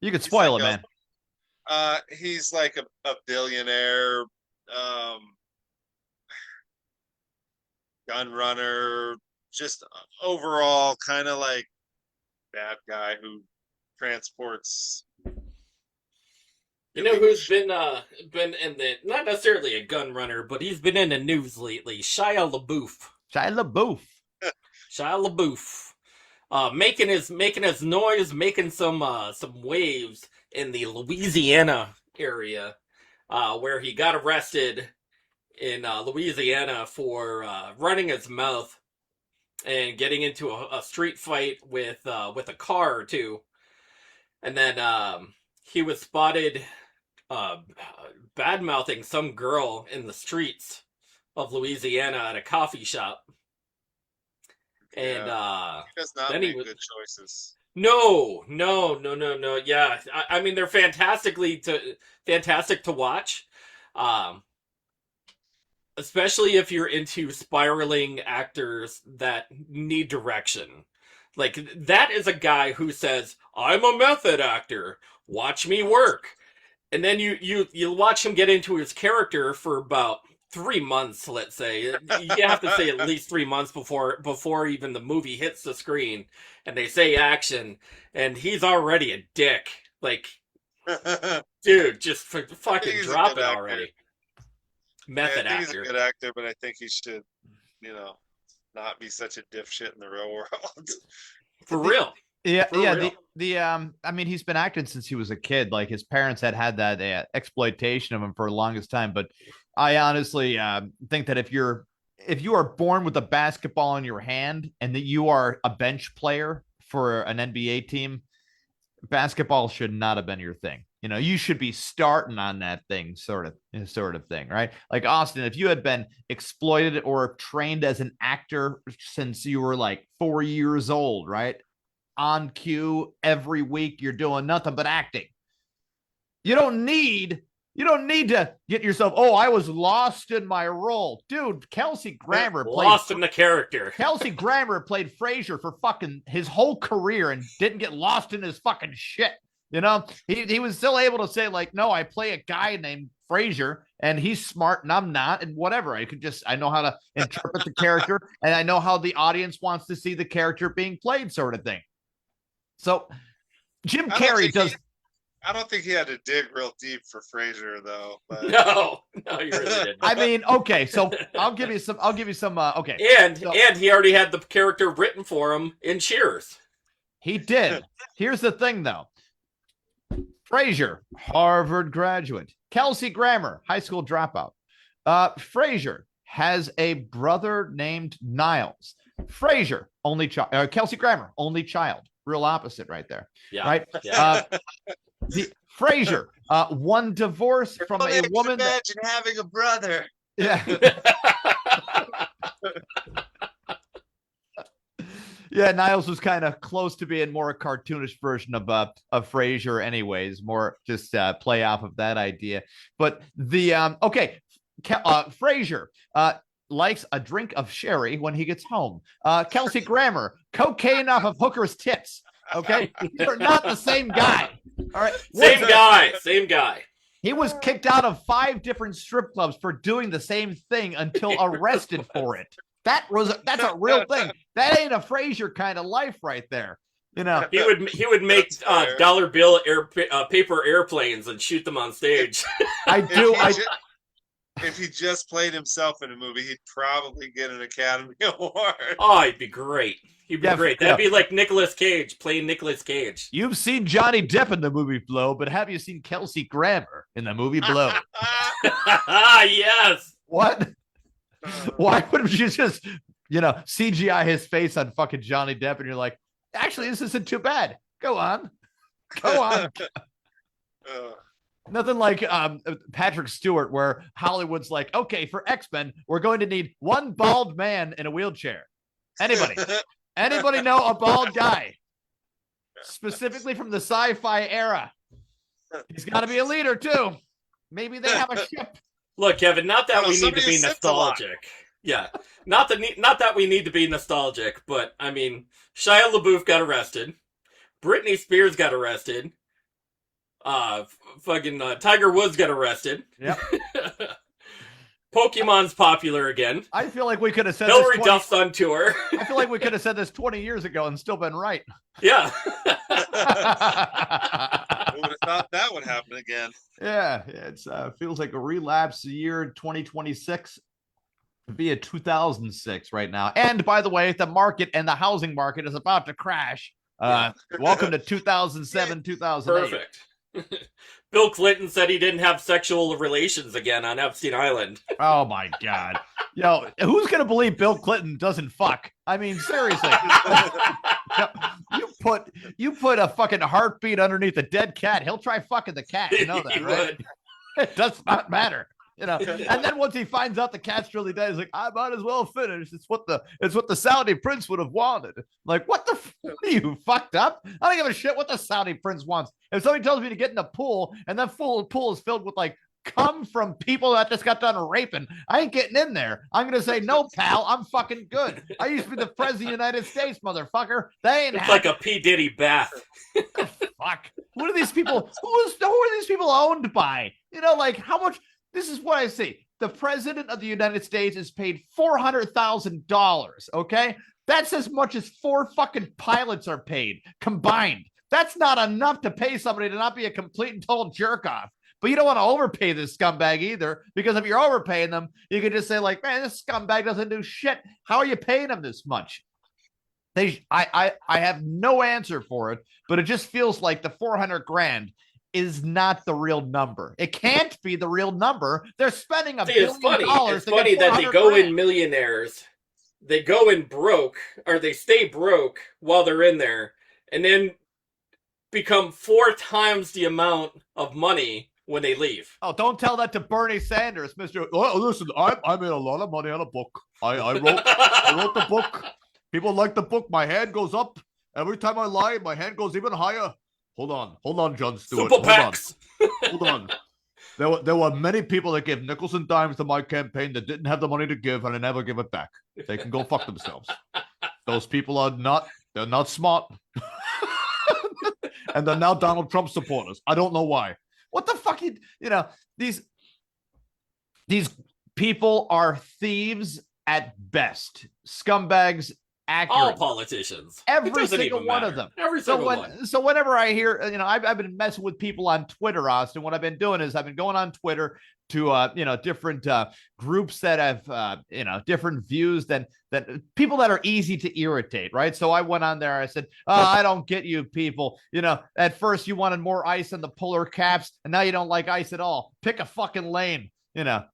You could spoil it, man. He's like a billionaire, gun runner, just overall kind of like bad guy who transports. You know who's been in the, not necessarily a gun runner, but he's been in the news lately? Shia LaBeouf. Making his noise, making some waves in the Louisiana area, where he got arrested in Louisiana for running his mouth and getting into a street fight with a car or two, and then he was spotted bad mouthing some girl in the streets of Louisiana at a coffee shop. And he does not make good choices. No. Yeah, I mean they're fantastic to watch, especially if you're into spiraling actors that need direction. Like that is a guy who says, "I'm a method actor. Watch me work." And then you watch him get into his character for about 3 months, let's say. You have to say at least 3 months before even the movie hits the screen, and they say action, and he's already a dick. Like, dude, just fucking drop it already. Method actor. He's a good actor, but I think he should, not be such a dipshit in the real world. For real. Yeah. I mean, he's been acting since he was a kid. Like his parents had that exploitation of him for the longest time. But I honestly think that if you are born with a basketball in your hand and that you are a bench player for an NBA team, basketball should not have been your thing. You know, you should be starting on that thing, sort of thing, right? Like Austin, if you had been exploited or trained as an actor since you were like 4 years old, right? On cue every week, you're doing nothing but acting. You don't need to get yourself, oh, I was lost in my role. Dude, Kelsey Grammer lost in the character. Kelsey Grammer played Frasier for fucking his whole career and didn't get lost in his fucking shit. You know, he was still able to say, like, no, I play a guy named Frasier and he's smart and I'm not, and whatever. I know how to interpret the character and I know how the audience wants to see the character being played, sort of thing. So Jim Carrey does. I don't think he had to dig real deep for Frasier, though. But... No, you really didn't. I mean, okay, so I'll give you some. Okay, and he already had the character written for him in Cheers. He did. Here's the thing, though. Frasier, Harvard graduate. Kelsey Grammer, high school dropout. Frasier has a brother named Niles. Frasier, only child. Kelsey Grammer, only child. Real opposite, right there. Yeah. Right. Yeah. Frazier, one divorce from a woman. Imagine having a brother. Yeah. Yeah, Niles was kind of close to being more a cartoonish version of Frasier, anyways. More just play off of that idea. But the Frasier likes a drink of sherry when he gets home. Kelsey Grammer, cocaine off of hookers' tits. Okay, you're not the same guy. All right, same guy. He was kicked out of 5 different strip clubs for doing the same thing until arrested for it. That's a real thing. That ain't a Frasier kind of life right there. You know, he would make dollar bill paper airplanes and shoot them on stage. If he just played himself in a movie, he'd probably get an Academy Award. Oh, he'd be great. He'd be great. That'd be like Nicolas Cage playing Nicolas Cage. You've seen Johnny Depp in the movie Blow, but have you seen Kelsey Grammer in the movie Blow? Yes. What? Why wouldn't you just, CGI his face on fucking Johnny Depp and you're like, actually, this isn't too bad. Go on. Nothing like Patrick Stewart, where Hollywood's like, okay, for X-Men, we're going to need one bald man in a wheelchair. Anybody know a bald guy? Specifically from the sci-fi era. He's got to be a leader, too. Maybe they have a ship. Look, Kevin, not that we need to be nostalgic. Yeah, not that we need to be nostalgic, but, I mean, Shia LaBeouf got arrested. Britney Spears got arrested. Tiger Woods got arrested. Yep. Pokemon's popular again. I feel like we could have said Hillary Duff's on tour. I feel like we could have said this 20 years ago and still been right. Yeah. Who would have thought that would happen again? Yeah, it's feels like a relapse year 2026 to be a 2006 right now. And by the way, the market and the housing market is about to crash. Welcome to 2007, 2008. Perfect. Bill Clinton said he didn't have sexual relations again on Epstein Island. Oh my God. Who's going to believe Bill Clinton doesn't fuck? I mean, seriously. You put a fucking heartbeat underneath a dead cat. He'll try fucking the cat. You know that, right? It does not matter. And then once he finds out the cat's really dead, he's like, I might as well finish. It's what the Saudi prince would have wanted. Like, what the are you fucked up? I don't give a shit what the Saudi prince wants. If somebody tells me to get in the pool and that pool is filled with like come from people that just got done raping, I ain't getting in there. I'm gonna say, no, pal, I'm fucking good. I used to be the president of the United States, motherfucker. They ain't it's like a P. Diddy bath. Fuck. What are these people? Who are these people owned by? Like how much? This is what I see. The president of the United States is paid $400,000. Okay, that's as much as 4 fucking pilots are paid combined. That's not enough to pay somebody to not be a complete and total jerk off. But you don't want to overpay this scumbag either, because if you're overpaying them, you can just say like, man, this scumbag doesn't do shit. How are you paying him this much? I have no answer for it, but it just feels like the $400,000 is not the real number. It can't be the real number. They're spending $1 billion. It's funny that they go in millionaires, they go in broke, or they stay broke while they're in there, and then become 4 times the amount of money when they leave. Oh, don't tell that to Bernie Sanders, Mr. Oh, listen, I made a lot of money on a book. I wrote the book. People like the book. My hand goes up. Every time I lie, my hand goes even higher. Hold on, Jon Stewart. Super PACs. Hold on. There were many people that gave nickels and dimes to my campaign that didn't have the money to give, and I never give it back. They can go fuck themselves. Those people are they're not smart. And they're now Donald Trump supporters. I don't know why. What the fuck? These people are thieves at best. Scumbags accurate. All politicians. Every single one of them. Every single one. So whenever I hear, I've been messing with people on Twitter, Austin. What I've been doing is I've been going on Twitter to different groups that have different views than people that are easy to irritate, right? So I went on there. I said, I don't get you people. At first you wanted more ice on the polar caps, and now you don't like ice at all. Pick a fucking lane.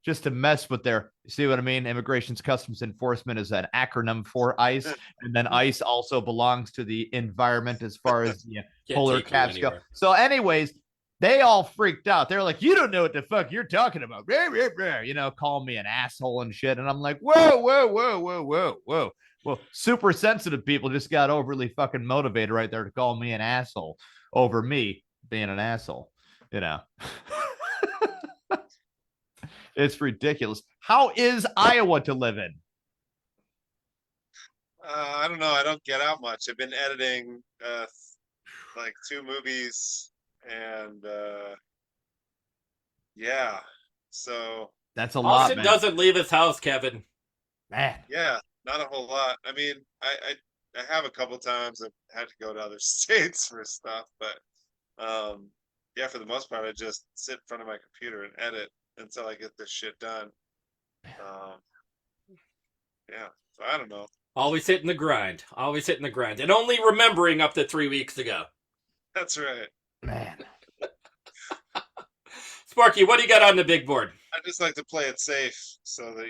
Just to mess with you see what I mean? Immigration's Customs Enforcement is an acronym for ICE. And then ICE also belongs to the environment as far as the polar caps go. So anyways, they all freaked out. They're like, you don't know what the fuck you're talking about. Calling me an asshole and shit. And I'm like, whoa. Well, super sensitive people just got overly fucking motivated right there to call me an asshole over me being an asshole, It's ridiculous. How is Iowa to live in? I don't know. I don't get out much. I've been editing like 2 movies, and yeah. So that's a lot. Austin doesn't leave his house, Kevin. Man. Yeah, not a whole lot. I mean, I have a couple times I've had to go to other states for stuff, but yeah, for the most part, I just sit in front of my computer and edit until I get this shit done. Yeah, so I don't know. Always hitting the grind. And only remembering up to 3 weeks ago. That's right. Man. Sparky, what do you got on the big board? I just like to play it safe so that,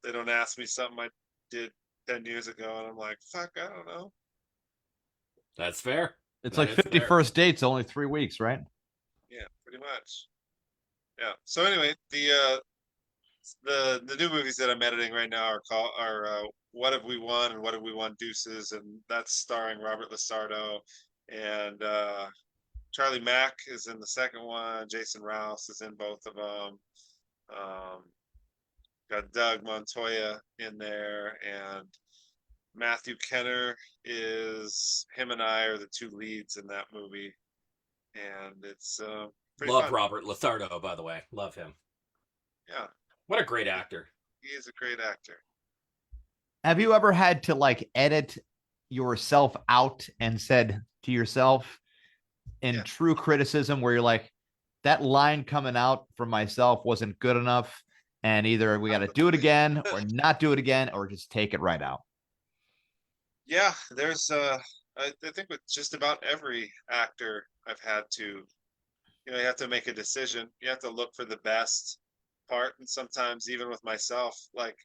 they don't ask me something I did 10 years ago and I'm like, fuck, I don't know. That's fair. It's like 51st dates, only 3 weeks, right? Yeah, pretty much. Yeah. So anyway, the new movies that I'm editing right now are What Have We Won and What Have We Won Deuces, and that's starring Robert Lasardo, and Charlie Mack is in the second one. Jason Rouse is in both of them. Got Doug Montoya in there, and Matthew Kenner is him and I are the 2 leads in that movie, and it's Love fun. Robert Lasardo, by the way. Love him. Yeah. What a great actor. He is a great actor. Have you ever had to edit yourself out and said to yourself in true criticism where you're like, that line coming out from myself wasn't good enough, and either we got to do it again or not do it again or just take it right out? Yeah, there's I think with just about every actor I've had to, you have to make a decision. You have to look for the best part, and sometimes even with myself, like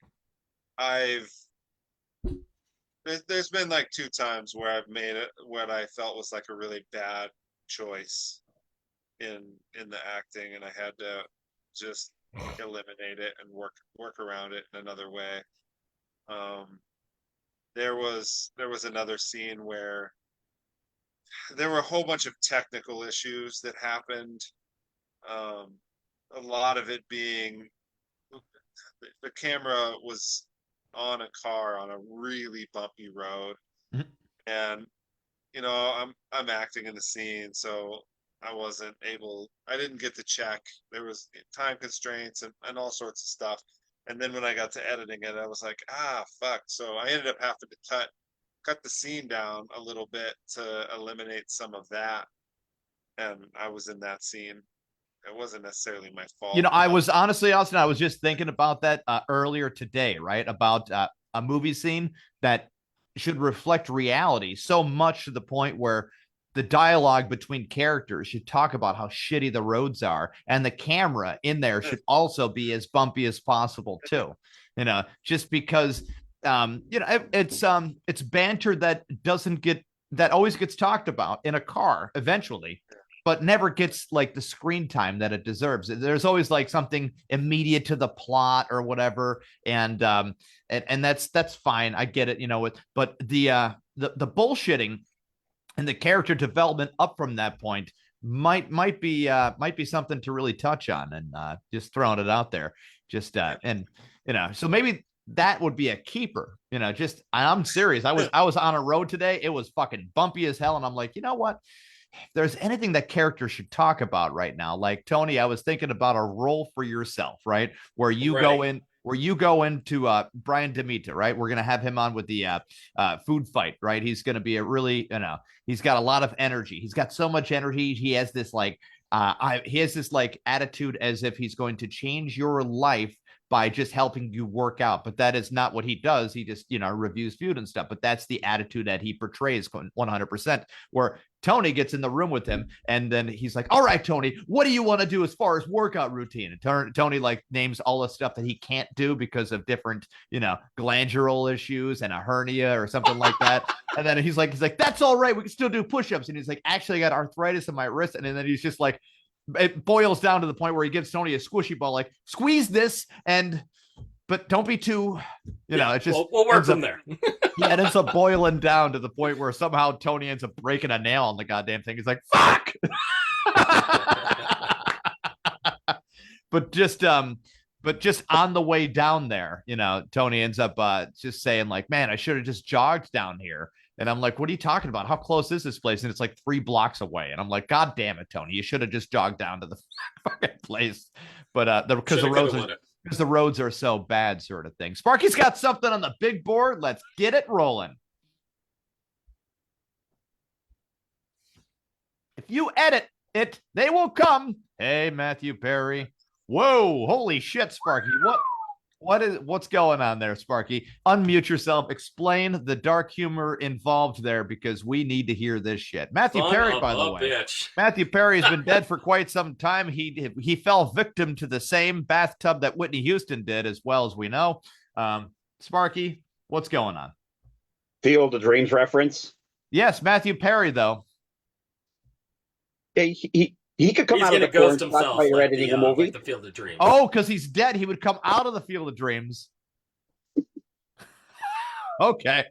there's been like 2 times where I've made it what I felt was like a really bad choice in the acting, and I had to just eliminate it and work around it in another way. There was another scene where there were a whole bunch of technical issues that happened. A lot of it being the camera was on a car on a really bumpy road, and I'm acting in the scene, so I didn't get to check. There was time constraints and all sorts of stuff. And then when I got to editing it, I was like, fuck. So I ended up having to cut the scene down a little bit to eliminate some of that. And I was in that scene. It wasn't necessarily my fault. I was honestly, Austin, I was just thinking about that earlier today, right? About a movie scene that should reflect reality so much to the point where the dialogue between characters should talk about how shitty the roads are, and the camera in there should also be as bumpy as possible too. Just because it's banter that doesn't get that always gets talked about in a car eventually, but never gets like the screen time that it deserves. There's always like something immediate to the plot or whatever, and that's fine. I get it, but the bullshitting and the character development up from that point might be something to really touch on, and just throwing it out there. Just and so maybe that would be a keeper. I'm serious. I was on a road today. It was fucking bumpy as hell, and I'm like, you know what? If there's anything that characters should talk about right now, like Tony, I was thinking about a role for yourself, right? Where you go into Brian DeMita, right? We're gonna have him on with the food fight, right? He's gonna be a really, he's got a lot of energy. He's got so much energy. He has this like attitude as if he's going to change your life by just helping you work out. But that is not what he does. He just, reviews food and stuff. But that's the attitude that he portrays 100%, where Tony gets in the room with him and then he's like, all right, Tony, what do you want to do as far as workout routine? And Tony like names all the stuff that he can't do because of different, glandular issues and a hernia or something like that. And then he's like, that's all right. We can still do push-ups. And he's like, actually I got arthritis in my wrist. And then he's just like, it boils down to the point where he gives Tony a squishy ball, like squeeze this, but don't be too, it's just we'll work from there. Yeah, it ends up boiling down to the point where somehow Tony ends up breaking a nail on the goddamn thing. He's like, fuck. But just on the way down there, Tony ends up just saying like, man, I should have just jogged down here. And I'm like, what are you talking about? How close is this place? And it's like 3 blocks away. And I'm like, God damn it, Tony, you should have just jogged down to the fucking place. But because the roads are so bad, sort of thing. Sparky's got something on the big board. Let's get it rolling. If you edit it, they will come. Hey, Matthew Perry. Whoa, holy shit, Sparky. What's going on there, Sparky? Unmute yourself. Explain the dark humor involved there, because we need to hear this shit. Matthew Perry, by the way. Bitch. Matthew Perry has been dead for quite some time. He fell victim to the same bathtub that Whitney Houston did, as well as we know. Sparky, what's going on? Field of Dreams reference. Yes, Matthew Perry, though. Yeah, he could come out of the ghost himself while you're editing a movie. like the Field of Dreams. Oh, because he's dead. He would come out of the Field of Dreams. Okay.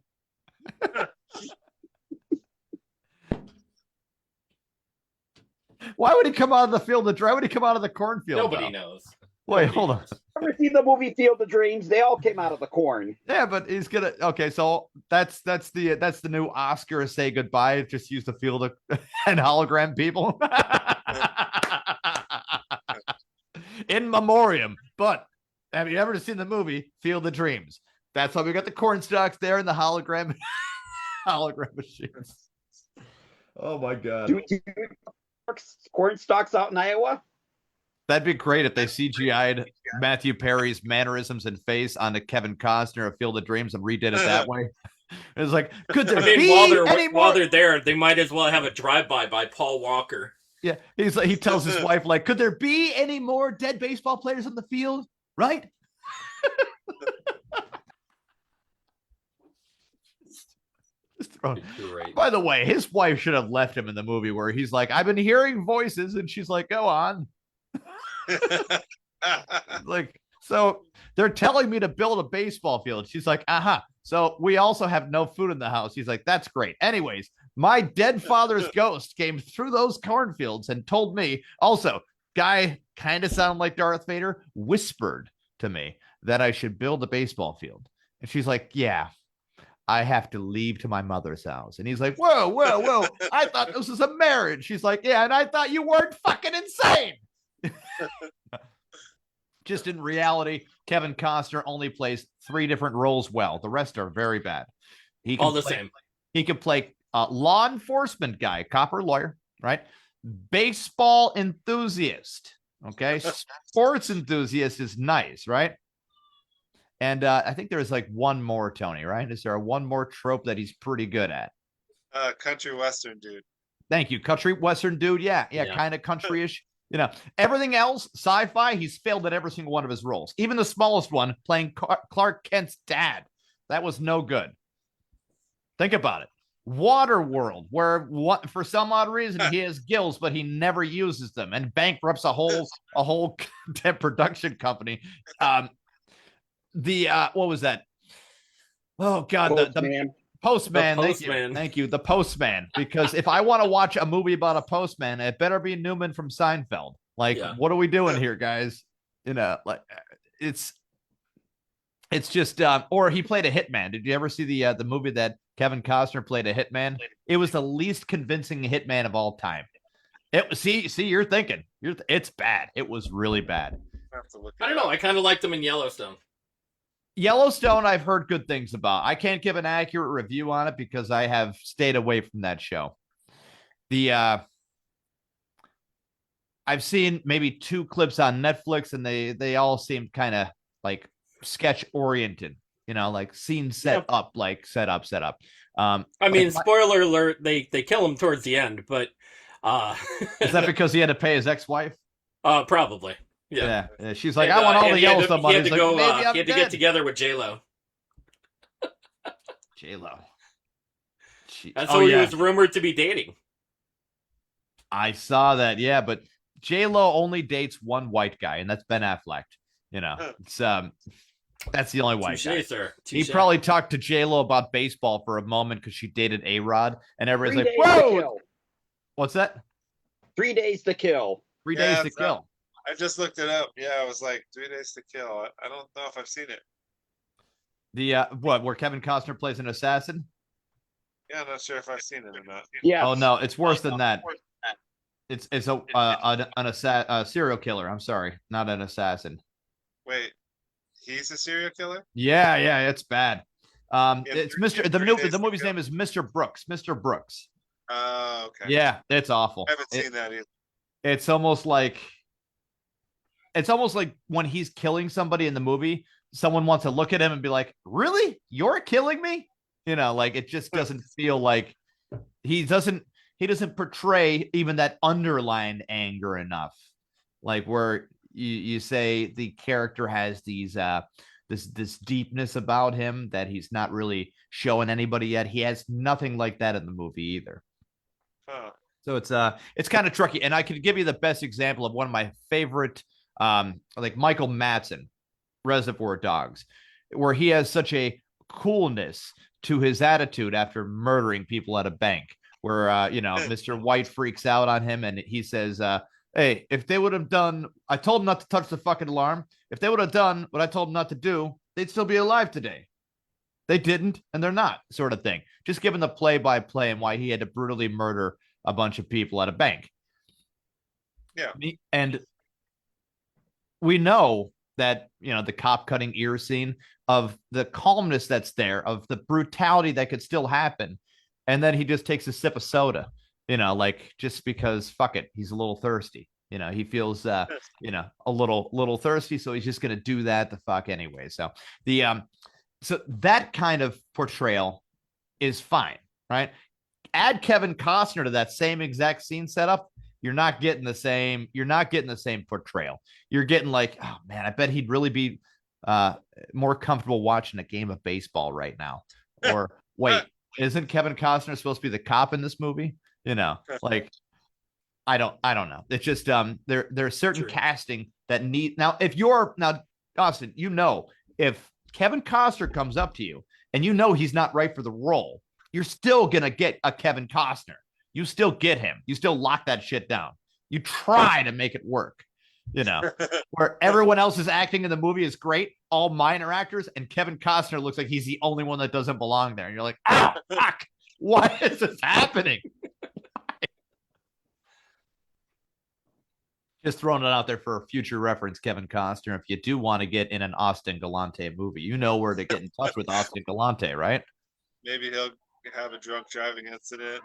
Why would he come out of the Field of Dreams? Why would he come out of the cornfield? Nobody knows. Wait, hold on. Ever seen the movie Field of Dreams? They all came out of the corn. Yeah, but he's gonna. Okay, so that's the new Oscar say goodbye. Just use the field of and hologram people in memoriam. But have you ever seen the movie Field of Dreams? That's how we got the corn stalks there and the hologram machines. Oh my god! Do corn stalks out in Iowa? That'd be great if they CGI'd Matthew Perry's mannerisms and face onto Kevin Costner of Field of Dreams and redid it that way. It's like, could there be while they're there, they might as well have a drive-by by Paul Walker. Yeah, he's like, he tells his wife, like, could there be any more dead baseball players on the field? Right? Great. By the way, his wife should have left him in the movie where he's like, I've been hearing voices, and she's like, go on. Like, so they're telling me to build a baseball field. She's like, so we also have no food in the house. He's like, that's great. Anyways, my dead father's ghost came through those cornfields and told me, also, guy kind of sounded like Darth Vader, whispered to me that I should build a baseball field. And she's like, yeah, I have to leave to my mother's house. And he's like, whoa. I thought this was a marriage. She's like, yeah, and I thought you weren't fucking insane. Just in reality, Kevin Costner only plays 3 different roles well. The rest are very bad. Same. He can play law enforcement guy, cop or lawyer, right? Baseball enthusiast, okay? Sports enthusiast is nice, right? And I think there's like one more, Tony, right? Is there one more trope that he's pretty good at? Country western dude. Thank you. Country western dude. Yeah. Kind of country-ish. Everything else, sci-fi, he's failed at every single one of his roles. Even the smallest one, playing Clark Kent's dad. That was no good. Think about it. Waterworld, where for some odd reason he has gills, but he never uses them and bankrupts a whole production company. What was that? Oh God, the Postman. Thank you. The Postman. Because if I want to watch a movie about a postman, it better be Newman from Seinfeld. Like, what are we doing here, guys? Like it's just or he played a hitman. Did you ever see the movie that Kevin Costner played a hitman? It was the least convincing hitman of all time. See, you're thinking. It's bad. It was really bad. I don't know. I kind of liked him in Yellowstone. Yellowstone, I've heard good things about. I can't give an accurate review on it because I have stayed away from that show. I've seen maybe 2 clips on Netflix, and they all seemed kind of like sketch oriented, like scene set up. I mean, spoiler alert, they kill him towards the end, but is that because he had to pay his ex-wife? Probably. Yeah. She's like, I want all the Yellowstone money. He had to get together with J-Lo. J-Lo. That's who he was rumored to be dating. I saw that, yeah, but J-Lo only dates one white guy, and that's Ben Affleck. It's that's the only white guy. Sir. He probably talked to J-Lo about baseball for a moment because she dated A-Rod, and everybody's like, "Whoa, what's that? 3 days to kill. 3 days to kill." I just looked it up. Yeah, I was like 3 days to kill. I don't know if I've seen it. Where Kevin Costner plays an assassin? Yeah, I'm not sure if I've seen it or not. Yeah. Oh no, it's worse than that. It's a serial killer. I'm sorry, not an assassin. Wait, he's a serial killer? Yeah, it's bad. It's Mr. The movie's name is Mr. Brooks. Mr. Brooks. Oh, okay. Yeah, it's awful. I haven't seen that either. It's almost like when he's killing somebody in the movie, someone wants to look at him and be like, "Really? You're killing me?" Like it just doesn't feel like he doesn't portray even that underlined anger enough. Like where you say the character has these this deepness about him that he's not really showing anybody yet. He has nothing like that in the movie either. Huh. So it's kind of tricky. And I could give you the best example of one of my favorite, like Michael Madsen, Reservoir Dogs, where he has such a coolness to his attitude after murdering people at a bank, where Mr. White freaks out on him and he says, "Hey, if they would have done, I told them not to touch the fucking alarm. If they would have done what I told them not to do, they'd still be alive today. They didn't, and they're not," sort of thing. Just giving the play-by-play and why he had to brutally murder a bunch of people at a bank. Yeah. And we know that, the cop cutting ear scene, of the calmness that's there, of the brutality that could still happen. And then he just takes a sip of soda, like just because fuck it, he's a little thirsty. He feels, a little thirsty. So he's just going to do that the fuck anyway. So so that kind of portrayal is fine, right? Add Kevin Costner to that same exact scene setup, you're not getting the same portrayal. You're getting like, oh man, I bet he'd really be more comfortable watching a game of baseball right now. Or wait, isn't Kevin Costner supposed to be the cop in this movie? Like I don't know. It's just there's certain casting that need now. Austin, if Kevin Costner comes up to you and he's not right for the role, you're still gonna get a Kevin Costner. You still get him. You still lock that shit down. You try to make it work. Where everyone else's acting in the movie is great, all minor actors, and Kevin Costner looks like he's the only one that doesn't belong there. And you're like, ah, fuck, what is this happening? Just throwing it out there for future reference, Kevin Costner. If you do want to get in an Austin Galante movie, you know where to get in touch with Austin Galante, right? Maybe he'll have a drunk driving incident.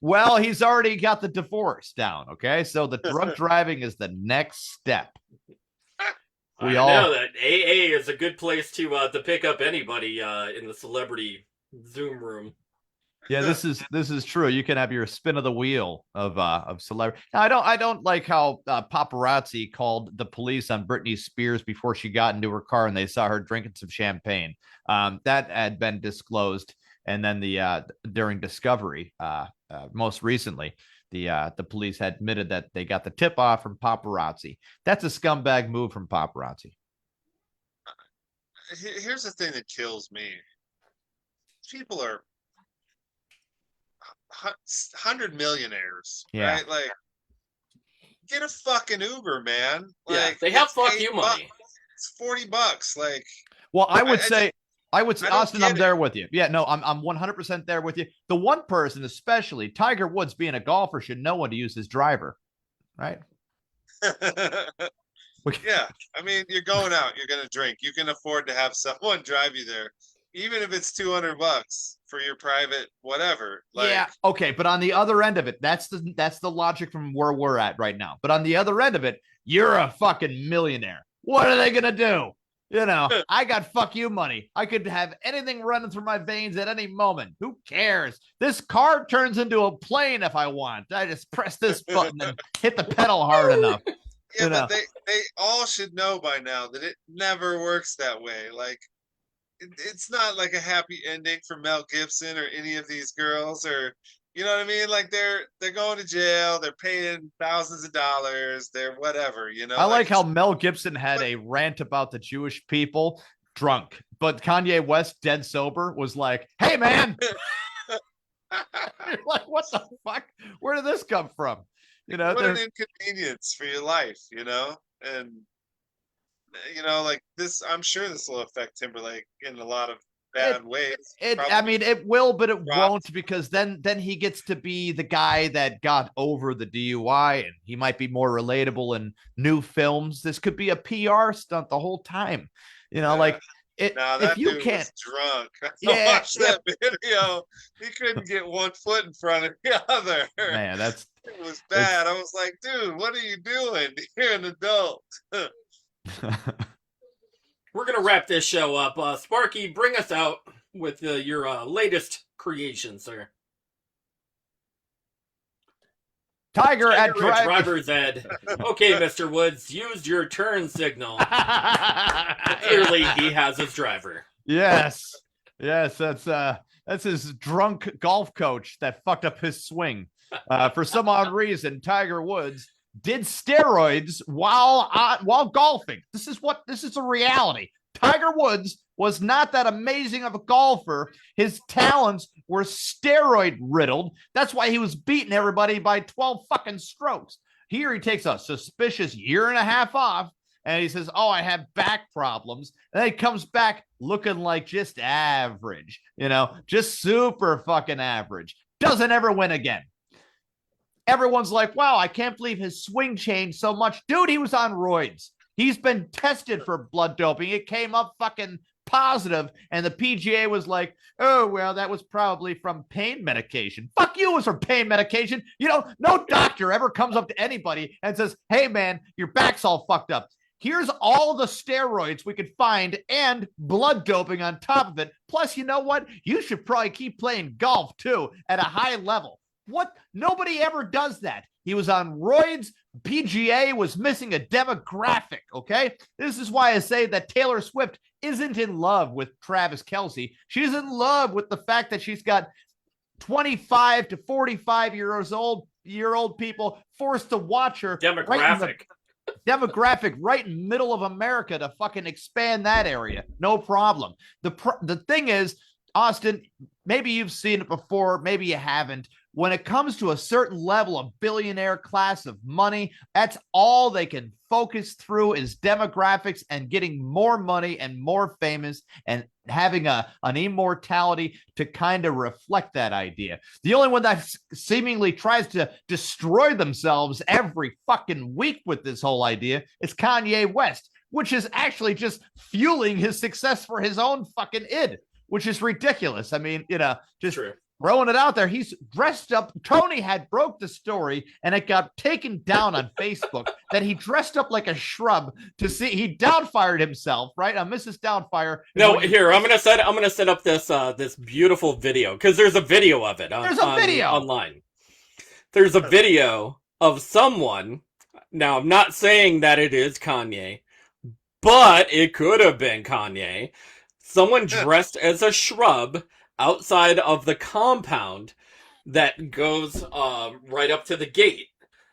Well, he's already got the divorce down. Okay, so the drunk driving is the next step. I know that AA is a good place to pick up anybody in the celebrity Zoom room. Yeah, this is true. You can have your spin of the wheel of celebrity. Now, I don't like how paparazzi called the police on Britney Spears before she got into her car and they saw her drinking some champagne. That had been disclosed, and then during discovery, most recently, the police had admitted that they got the tip off from paparazzi. That's a scumbag move from paparazzi. Here's the thing that kills me. People are 100 millionaires, Yeah. right? Like, get a fucking Uber, man. Like, Yeah, they have it's fuck you money. It's $40. Like, Well, I would say, Austin, I'm there with you. Yeah, no, I'm 100% there with you. The one person, especially Tiger Woods, being a golfer, should know when to use his driver, right? yeah. I mean, you're going out, you're gonna drink. You can afford to have someone drive you there, even if it's $200 for your private whatever. Like, yeah, okay, but on the other end of it, that's the logic from where we're at right now. But on the other end of it, you're a fucking millionaire. What are they gonna do? You know, I got fuck you money. I could have anything running through my veins at any moment. Who cares? This car turns into a plane if I want. I just press this button and hit the pedal hard enough. Yeah, but they all should know by now that it never works that way. Like, it's not like a happy ending for Mel Gibson or any of these girls, or you know what I mean? Like, they're going to jail, they're paying thousands of dollars, they're whatever, you know. I like how Mel Gibson had a rant about the Jewish people drunk, but Kanye West, dead sober, was like, "Hey man," you're like, "What the fuck? Where did this come from?" You know, what an inconvenience for your life, you know. And you know, like this, I'm sure this will affect Timberlake in a lot of bad ways. I mean, it will, but it won't, because then he gets to be the guy that got over the DUI, and he might be more relatable in new films. This could be a PR stunt the whole time, you know, like it. Nah, if you can't, was drunk. Yeah, watch that video. He couldn't get one foot in front of the other. Man, it was bad. I was like, dude, what are you doing? You're an adult. We're going to wrap this show up. Sparky, bring us out with your latest creation, sir. Tiger at driver's ed. Okay, Mr. Woods, use your turn signal. Clearly, he has his driver. Yes, that's his drunk golf coach that fucked up his swing. For some odd reason, Tiger Woods did steroids while golfing. This is a reality. Tiger Woods was not that amazing of a golfer. His talents were steroid riddled. That's why he was beating everybody by 12 fucking strokes. Here he takes a suspicious year and a half off, and he says, "Oh, I have back problems." And then he comes back looking like just average, you know, just super fucking average. Doesn't ever win again. Everyone's like, "Wow, I can't believe his swing changed so much." Dude, he was on roids. He's been tested for blood doping. It came up fucking positive, and the PGA was like, "Oh, well, that was probably from pain medication." Fuck you, it was from pain medication. You know, no doctor ever comes up to anybody and says, "Hey, man, your back's all fucked up. Here's all the steroids we could find and blood doping on top of it. Plus, you know what? You should probably keep playing golf, too, at a high level." What? Nobody ever does that. He was on roids. PGA was missing a demographic, okay? This is why I say that Taylor Swift isn't in love with Travis Kelce. She's in love with the fact that she's got 25 to 45 years old people forced to watch her. Demographic Right in the middle of America to fucking expand that area. No problem. The thing is, Austin, maybe you've seen it before, maybe you haven't. When it comes to a certain level of billionaire class of money, that's all they can focus through is demographics and getting more money and more famous and having an immortality to kind of reflect that idea. The only one that seemingly tries to destroy themselves every fucking week with this whole idea is Kanye West, which is actually just fueling his success for his own fucking id, which is ridiculous. I mean, you know, just... True. throwing it out there. He's dressed up. Tony had broke the story, and it got taken down on Facebook that he dressed up like a shrub to see. He downfired himself, right? Mrs. Doubtfire. No, here I'm gonna set up this this beautiful video because there's a video of it. There's a video online. There's a video of someone. Now I'm not saying that it is Kanye, but it could have been Kanye. Someone dressed as a shrub outside of the compound that goes right up to the gate.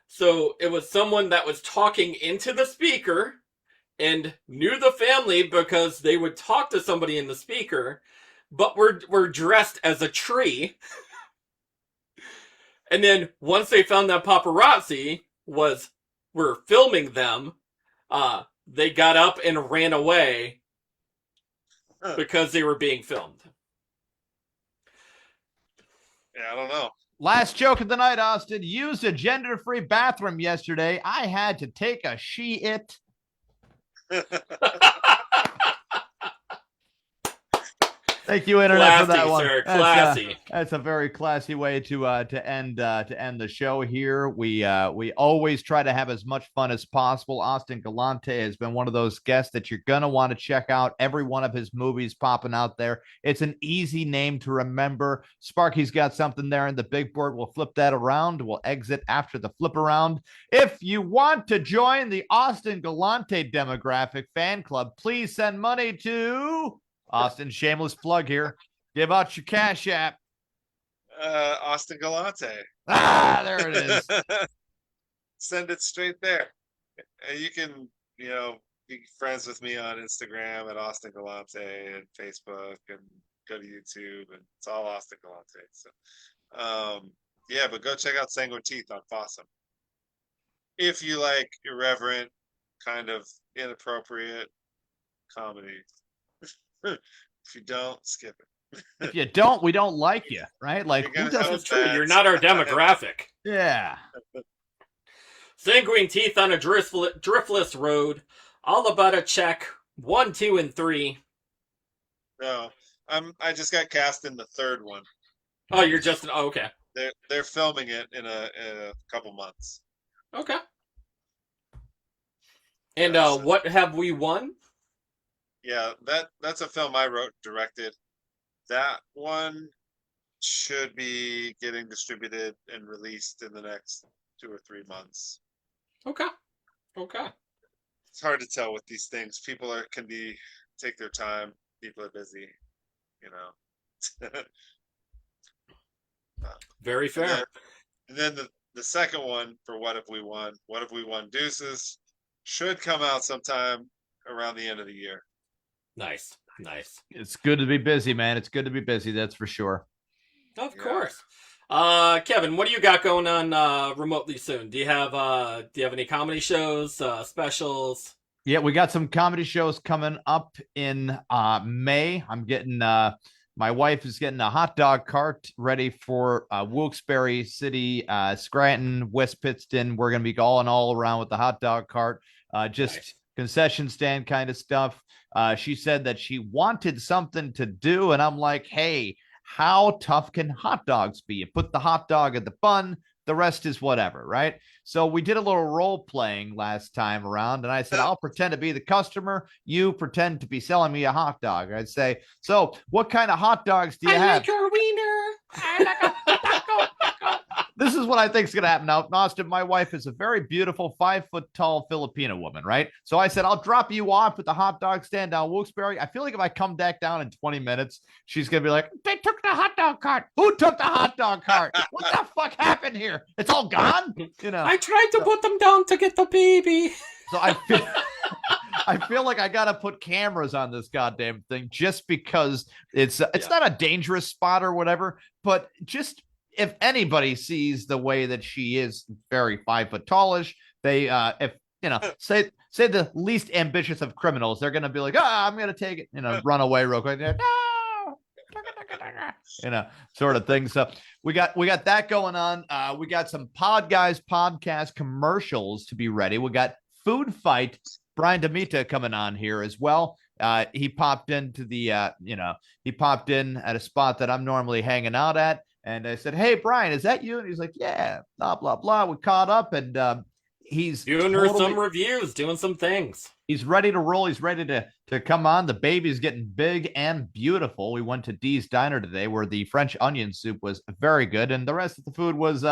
So it was someone that was talking into the speaker and knew the family because they would talk to somebody in the speaker, but were dressed as a tree. And then once they found that paparazzi were filming them, they got up and ran away because they were being filmed. Yeah, I don't know. Last joke of the night, Austin. Used a gender-free bathroom yesterday. I had to take a she-it. Thank you, Internet, classy, for that one. Sir, classy. That's a very classy way to end the show here. We always try to have as much fun as possible. Austin Galante has been one of those guests that you're gonna want to check out. Every one of his movies popping out there. It's an easy name to remember. Sparky's got something there in the big board. We'll flip that around. We'll exit after the flip around. If you want to join the Austin Galante demographic fan club, please send money to Austin. Shameless plug here. Give out your Cash App. Austin Galante. There it is. Send it straight there. You can, be friends with me on Instagram at Austin Galante and Facebook, and go to YouTube, and it's all Austin Galante. So, but go check out Sanguine Teeth on Fossum. If you like irreverent, kind of inappropriate comedy. If you don't, skip it. If you don't, we don't like you, right? Like, who doesn't? True. You're not our demographic. Yeah. Sanguine Teeth on a driftless road. All about a check. 1, 2, and 3. No, I just got cast in the third one. Oh, you're just okay. They're filming it in a couple months. Okay. And what have we won? Yeah, that's a film I wrote and directed. That one should be getting distributed and released in the next 2 or 3 months. Okay. It's hard to tell with these things. People take their time. People are busy, Very fair. And then the second one for What Have We Won? What Have We Won? Deuces should come out sometime around the end of the year. Nice. It's good to be busy, man. It's good to be busy. That's for sure. Of course. Kevin, what do you got going on remotely soon? Do you have any comedy shows, specials? Yeah, we got some comedy shows coming up in May. I'm getting my wife is getting a hot dog cart ready for Wilkes-Barre City, Scranton, West Pittston. We're going to be going all around with the hot dog cart. Nice. Concession stand kind of stuff. She said that she wanted something to do, and I'm like, hey, how tough can hot dogs be? You put the hot dog in the bun, the rest is whatever, right? So we did a little role playing last time around, and I said, I'll pretend to be the customer. You pretend to be selling me a hot dog. I'd say, so what kind of hot dogs do you have? Like your wiener. I like a taco. This is what I think is going to happen. Now, Austin, my wife is a very beautiful 5-foot-tall Filipino woman, right? So I said, I'll drop you off at the hot dog stand down Wilkes-Barre. I feel like if I come back down in 20 minutes, she's going to be like, they took the hot dog cart. Who took the hot dog cart? What the fuck happened here? It's all gone? I tried to put them down to get the baby. So I feel like I got to put cameras on this goddamn thing just because it's not a dangerous spot or whatever, but just if anybody sees the way that she is very 5 foot tallish, they say the least ambitious of criminals, they're gonna be like, I'm gonna take it, run away real quick. No, sort of thing. So we got that going on. We got some Podguyz Podcast commercials to be ready. We got Food Fight Brian DeMita coming on here as well. He popped into he popped in at a spot that I'm normally hanging out at. And I said, "Hey, Brian, is that you?" And he's like, "Yeah, blah blah blah." We caught up, and he's Doing her some reviews, doing some things. He's ready to roll. He's ready to come on. The baby's getting big and beautiful. We went to Dee's Diner today, where the French onion soup was very good, and the rest of the food was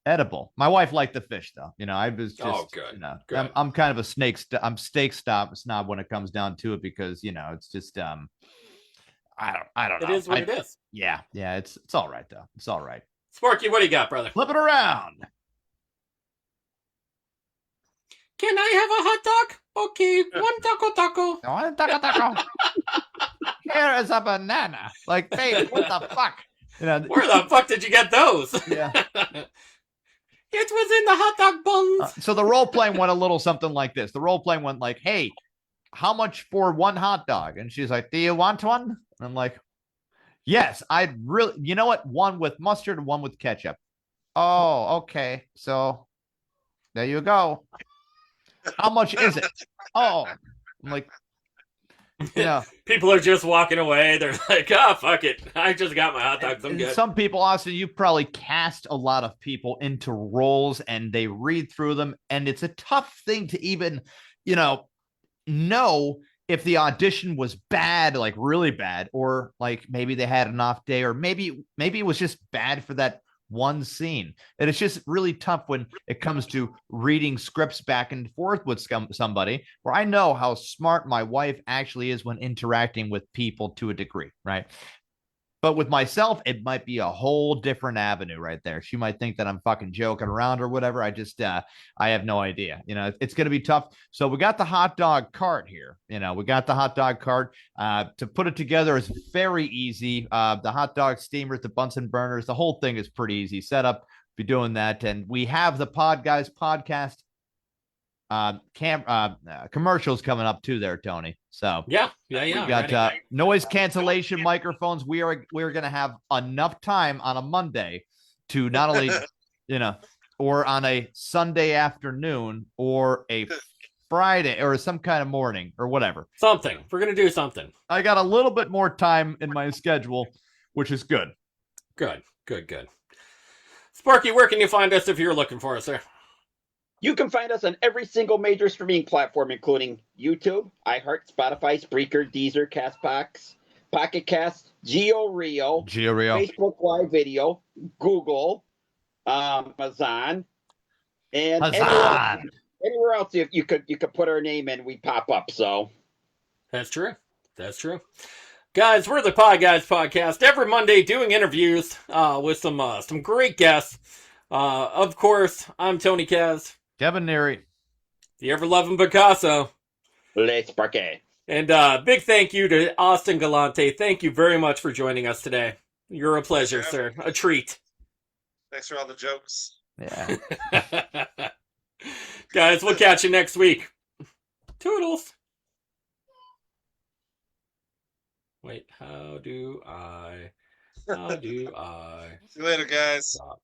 edible. My wife liked the fish, though. I was just, good. Good. I'm kind of a I'm steak snob when it comes down to it, because it's just I don't know. It is what it is. Yeah, it's all right though. It's all right. Sparky, what do you got, brother? Flip it around. Can I have a hot dog? Okay, one taco. One taco. Here is a banana. Like, babe, what the fuck? Where the fuck did you get those? Yeah. It was in the hot dog buns. So the role playing went a little something like this. The role playing went like, "Hey, how much for one hot dog?" And she's like, "Do you want one?" And I'm like, "Yes, I'd really, you know what? One with mustard and one with ketchup." "Oh, okay. So there you go. How much is it?" "Oh," I'm like, People are just walking away. They're like, "Oh, fuck it. I just got my hot dogs. I'm good." Some people, Austin, you've probably cast a lot of people into roles, and they read through them, and it's a tough thing to even, know if the audition was bad, like really bad, or like maybe they had an off day, or maybe it was just bad for that one scene. And it's just really tough when it comes to reading scripts back and forth with somebody, where I know how smart my wife actually is when interacting with people to a degree, right? But with myself, it might be a whole different avenue right there. She might think that I'm fucking joking around or whatever. I have no idea. It's going to be tough. So we got the hot dog cart here. We got the hot dog cart. To put it together is very easy. The hot dog steamers, the Bunsen burners, the whole thing is pretty easy setup. Be doing that. And we have the Podguyz Podcast commercials coming up too there, Tony. So yeah. We got noise cancellation microphones. We're going to have enough time on a Monday to not only, or on a Sunday afternoon or a Friday or some kind of morning or whatever. Something. We're going to do something. I got a little bit more time in my schedule, which is good. Good. Sparky, where can you find us if you're looking for us, sir? You can find us on every single major streaming platform, including YouTube, iHeart, Spotify, Spreaker, Deezer, CastBox, Pocket Cast, GeoReo, Facebook Live Video, Google, Amazon, and anywhere else you could put our name in, we pop up. So that's true. Guys, we're the Podguyz Podcast. Every Monday, doing interviews with some great guests. Of course, I'm Tony Kaz. Kevin Neary. The ever-loving Picasso. Let's parquet. And big thank you to Austin Galante. Thank you very much for joining us today. You're a pleasure, sir. A treat. Thanks for all the jokes. Yeah. Guys, we'll catch you next week. Toodles. Wait, how do I... See you later, guys. Stop.